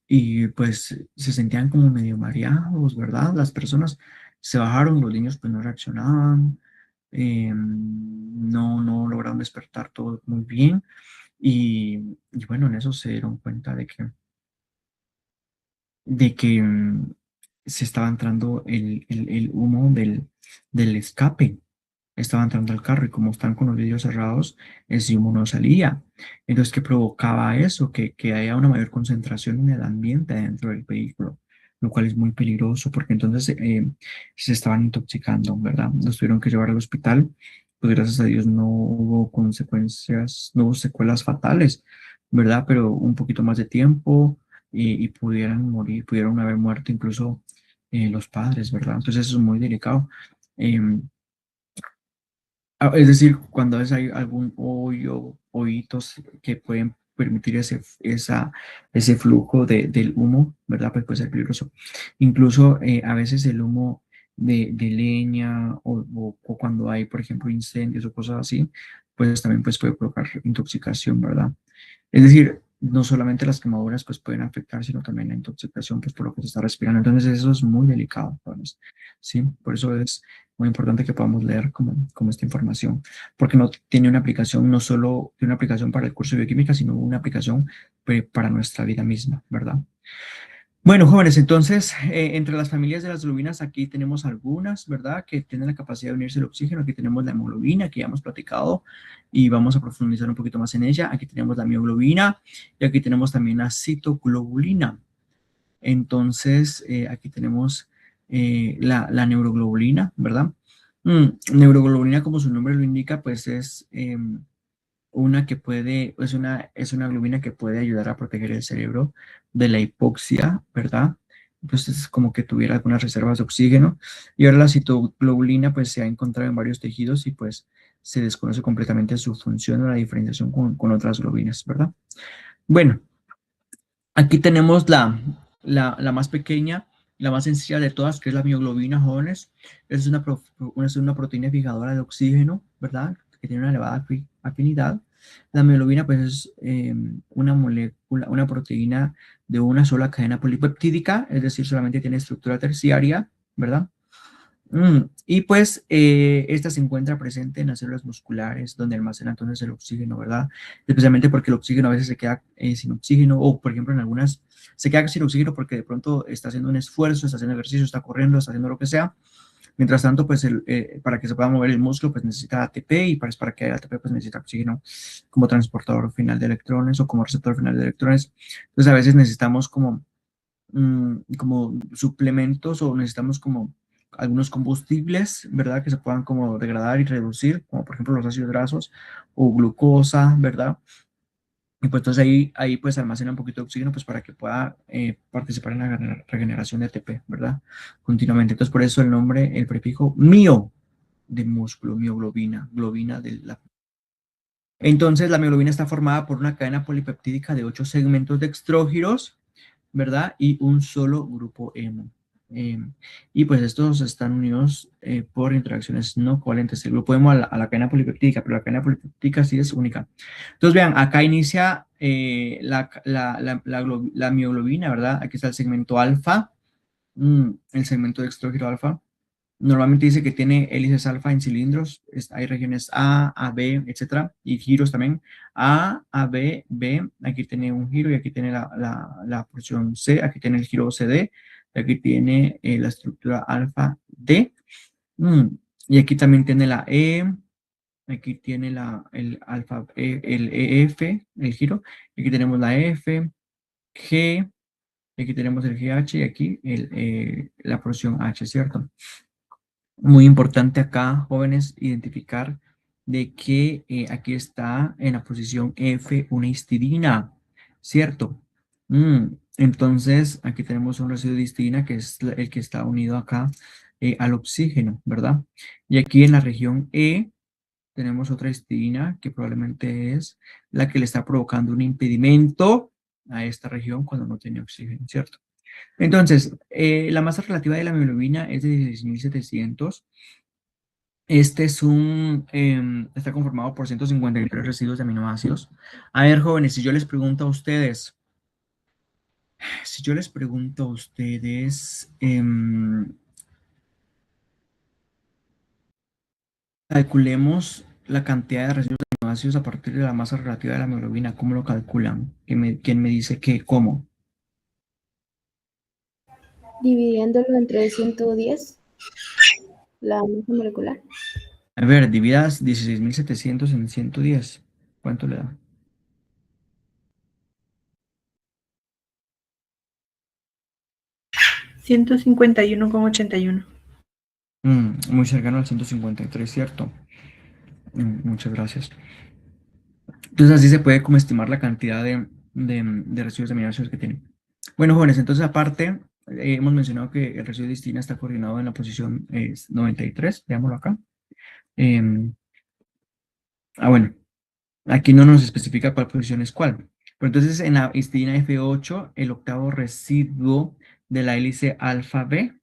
Y pues se sentían como medio mareados, ¿verdad? Las personas se bajaron, los niños pues no reaccionaban, no lograron despertar todo muy bien y bueno, en eso se dieron cuenta de que se estaba entrando el humo del escape, estaba entrando al carro y como están con los vidrios cerrados, ese humo no salía. Entonces, ¿qué provocaba eso? Que haya una mayor concentración en el ambiente dentro del vehículo, lo cual es muy peligroso porque entonces se estaban intoxicando, ¿verdad? Los tuvieron que llevar al hospital, pues gracias a Dios no hubo consecuencias, no hubo secuelas fatales, ¿verdad? Pero un poquito más de tiempo y pudieran morir, pudieron haber muerto incluso los padres, ¿verdad? Entonces eso es muy delicado. Em, es decir, cuando a veces hay algún hoyo, hoyitos que pueden permitir ese flujo del humo, ¿verdad? Pues puede ser peligroso. Incluso a veces el humo de leña o cuando hay, por ejemplo, incendios o cosas así, pues también pues, puede provocar intoxicación, ¿verdad? Es decir, no solamente las quemaduras pues pueden afectar, sino también la intoxicación pues por lo que se está respirando. Entonces eso es muy delicado, ¿sabes? Sí, por eso es muy importante que podamos leer como esta información, porque no tiene una aplicación, no solo tiene una aplicación para el curso de bioquímica, sino una aplicación para nuestra vida misma, ¿verdad? Bueno, jóvenes, entonces, entre las familias de las globinas, aquí tenemos algunas, ¿verdad? Que tienen la capacidad de unirse al oxígeno. Aquí tenemos la hemoglobina, que ya hemos platicado, y vamos a profundizar un poquito más en ella. Aquí tenemos la mioglobina, y aquí tenemos también la citoglobulina. Entonces, aquí tenemos la neuroglobulina, ¿verdad? Neuroglobulina, como su nombre lo indica, pues es una que puede, es una globina que puede ayudar a proteger el cerebro de la hipoxia, ¿verdad? Entonces es como que tuviera algunas reservas de oxígeno. Y ahora la citoglobulina pues se ha encontrado en varios tejidos y pues se desconoce completamente su función o la diferenciación con otras globinas, ¿verdad? Bueno, aquí tenemos la más pequeña, la más sencilla de todas, que es la mioglobina, jóvenes. Es una proteína fijadora de oxígeno, ¿verdad? Que tiene una elevada afinidad. La mioglobina, pues, es una molécula, una proteína de una sola cadena polipeptídica, es decir, solamente tiene estructura terciaria, ¿verdad? Y pues esta se encuentra presente en las células musculares donde almacena entonces el oxígeno, ¿verdad? Especialmente porque el oxígeno a veces se queda sin oxígeno o por ejemplo en algunas se queda sin oxígeno porque de pronto está haciendo un esfuerzo, está haciendo ejercicio, está corriendo, está haciendo lo que sea. Mientras tanto, pues para que se pueda mover el músculo pues necesita ATP y para que haya ATP pues necesita oxígeno como transportador final de electrones o como receptor final de electrones. Entonces a veces necesitamos como suplementos o necesitamos como algunos combustibles, ¿verdad? Que se puedan como degradar y reducir, como por ejemplo los ácidos grasos o glucosa, ¿verdad? Y pues entonces ahí pues almacena un poquito de oxígeno pues para que pueda participar en la regeneración de ATP, ¿verdad? Continuamente. Entonces por eso el nombre, el prefijo mio de músculo, mioglobina, globina de la... Entonces la mioglobina está formada por una cadena polipeptídica de 8 segmentos dextrógiros, ¿verdad? Y un solo grupo hemo. Y pues estos están unidos por interacciones no covalentes. El grupo hemo a la cadena polipeptídica, pero la cadena polipeptídica sí es única. Entonces, vean, acá inicia la mioglobina, ¿verdad? Aquí está el segmento alfa, el segmento de extrógiro alfa. Normalmente dice que tiene hélices alfa en cilindros. Hay regiones A, B, etcétera, y giros también. A, B, B. Aquí tiene un giro y aquí tiene la porción C. Aquí tiene el giro CD. Y aquí tiene la estructura alfa D. Mm, Y aquí también tiene la E. Aquí tiene el alfa, el EF, el giro. Y aquí tenemos la F, G. Y aquí tenemos el GH y aquí la porción H, ¿cierto? Muy importante acá, jóvenes, identificar de que aquí está en la posición F una histidina, ¿cierto? Entonces, aquí tenemos un residuo de histidina que es el que está unido acá al oxígeno, ¿verdad? Y aquí en la región E tenemos otra histidina que probablemente es la que le está provocando un impedimento a esta región cuando no tiene oxígeno, ¿cierto? Entonces, la masa relativa de la hemoglobina es de 16.700. Está conformado por 153 residuos de aminoácidos. A ver, jóvenes, si yo les pregunto a ustedes, calculemos la cantidad de residuos de aminoácidos a partir de la masa relativa de la hemoglobina, ¿cómo lo calculan? ¿Quién me dice qué, cómo? Dividiéndolo entre 110, la masa molecular. A ver, dividas 16.700 en 110. ¿Cuánto le da? 151,81. Muy cercano al 153, ¿cierto? Muchas gracias. Entonces así se puede como estimar la cantidad de residuos de aminoácidos que tiene. Bueno, jóvenes, entonces aparte, hemos mencionado que el residuo de histina está coordinado en la posición 93, veámoslo acá. Em, bueno, aquí no nos especifica cuál posición es cuál. Pero entonces en la histina F8, el octavo residuo de la hélice alfa B,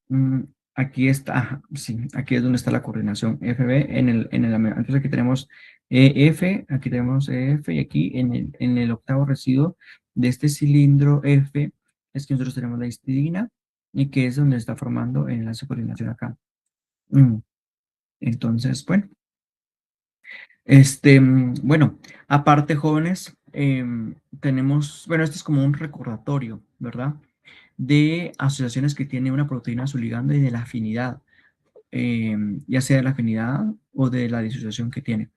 mm, aquí está, ajá, sí, aquí es donde está la coordinación FB entonces aquí tenemos EF, aquí tenemos EF y aquí en el octavo residuo de este cilindro F es que nosotros tenemos la histidina y que es donde está formando el enlace de coordinación acá. Mm, Entonces, bueno. Bueno, aparte, jóvenes, tenemos, bueno, este es como un recordatorio, ¿verdad? De asociaciones que tiene una proteína a su ligando y de la afinidad, ya sea de la afinidad o de la disociación que tiene.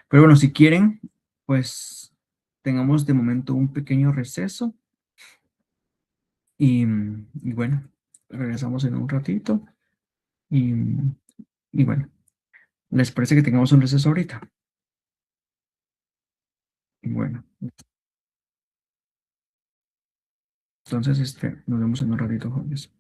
Pero bueno, si quieren, pues tengamos de momento un pequeño receso y bueno, regresamos en un ratito y, y bueno, ¿les parece que tengamos un receso ahorita? Bueno, entonces nos vemos en un ratito, jóvenes.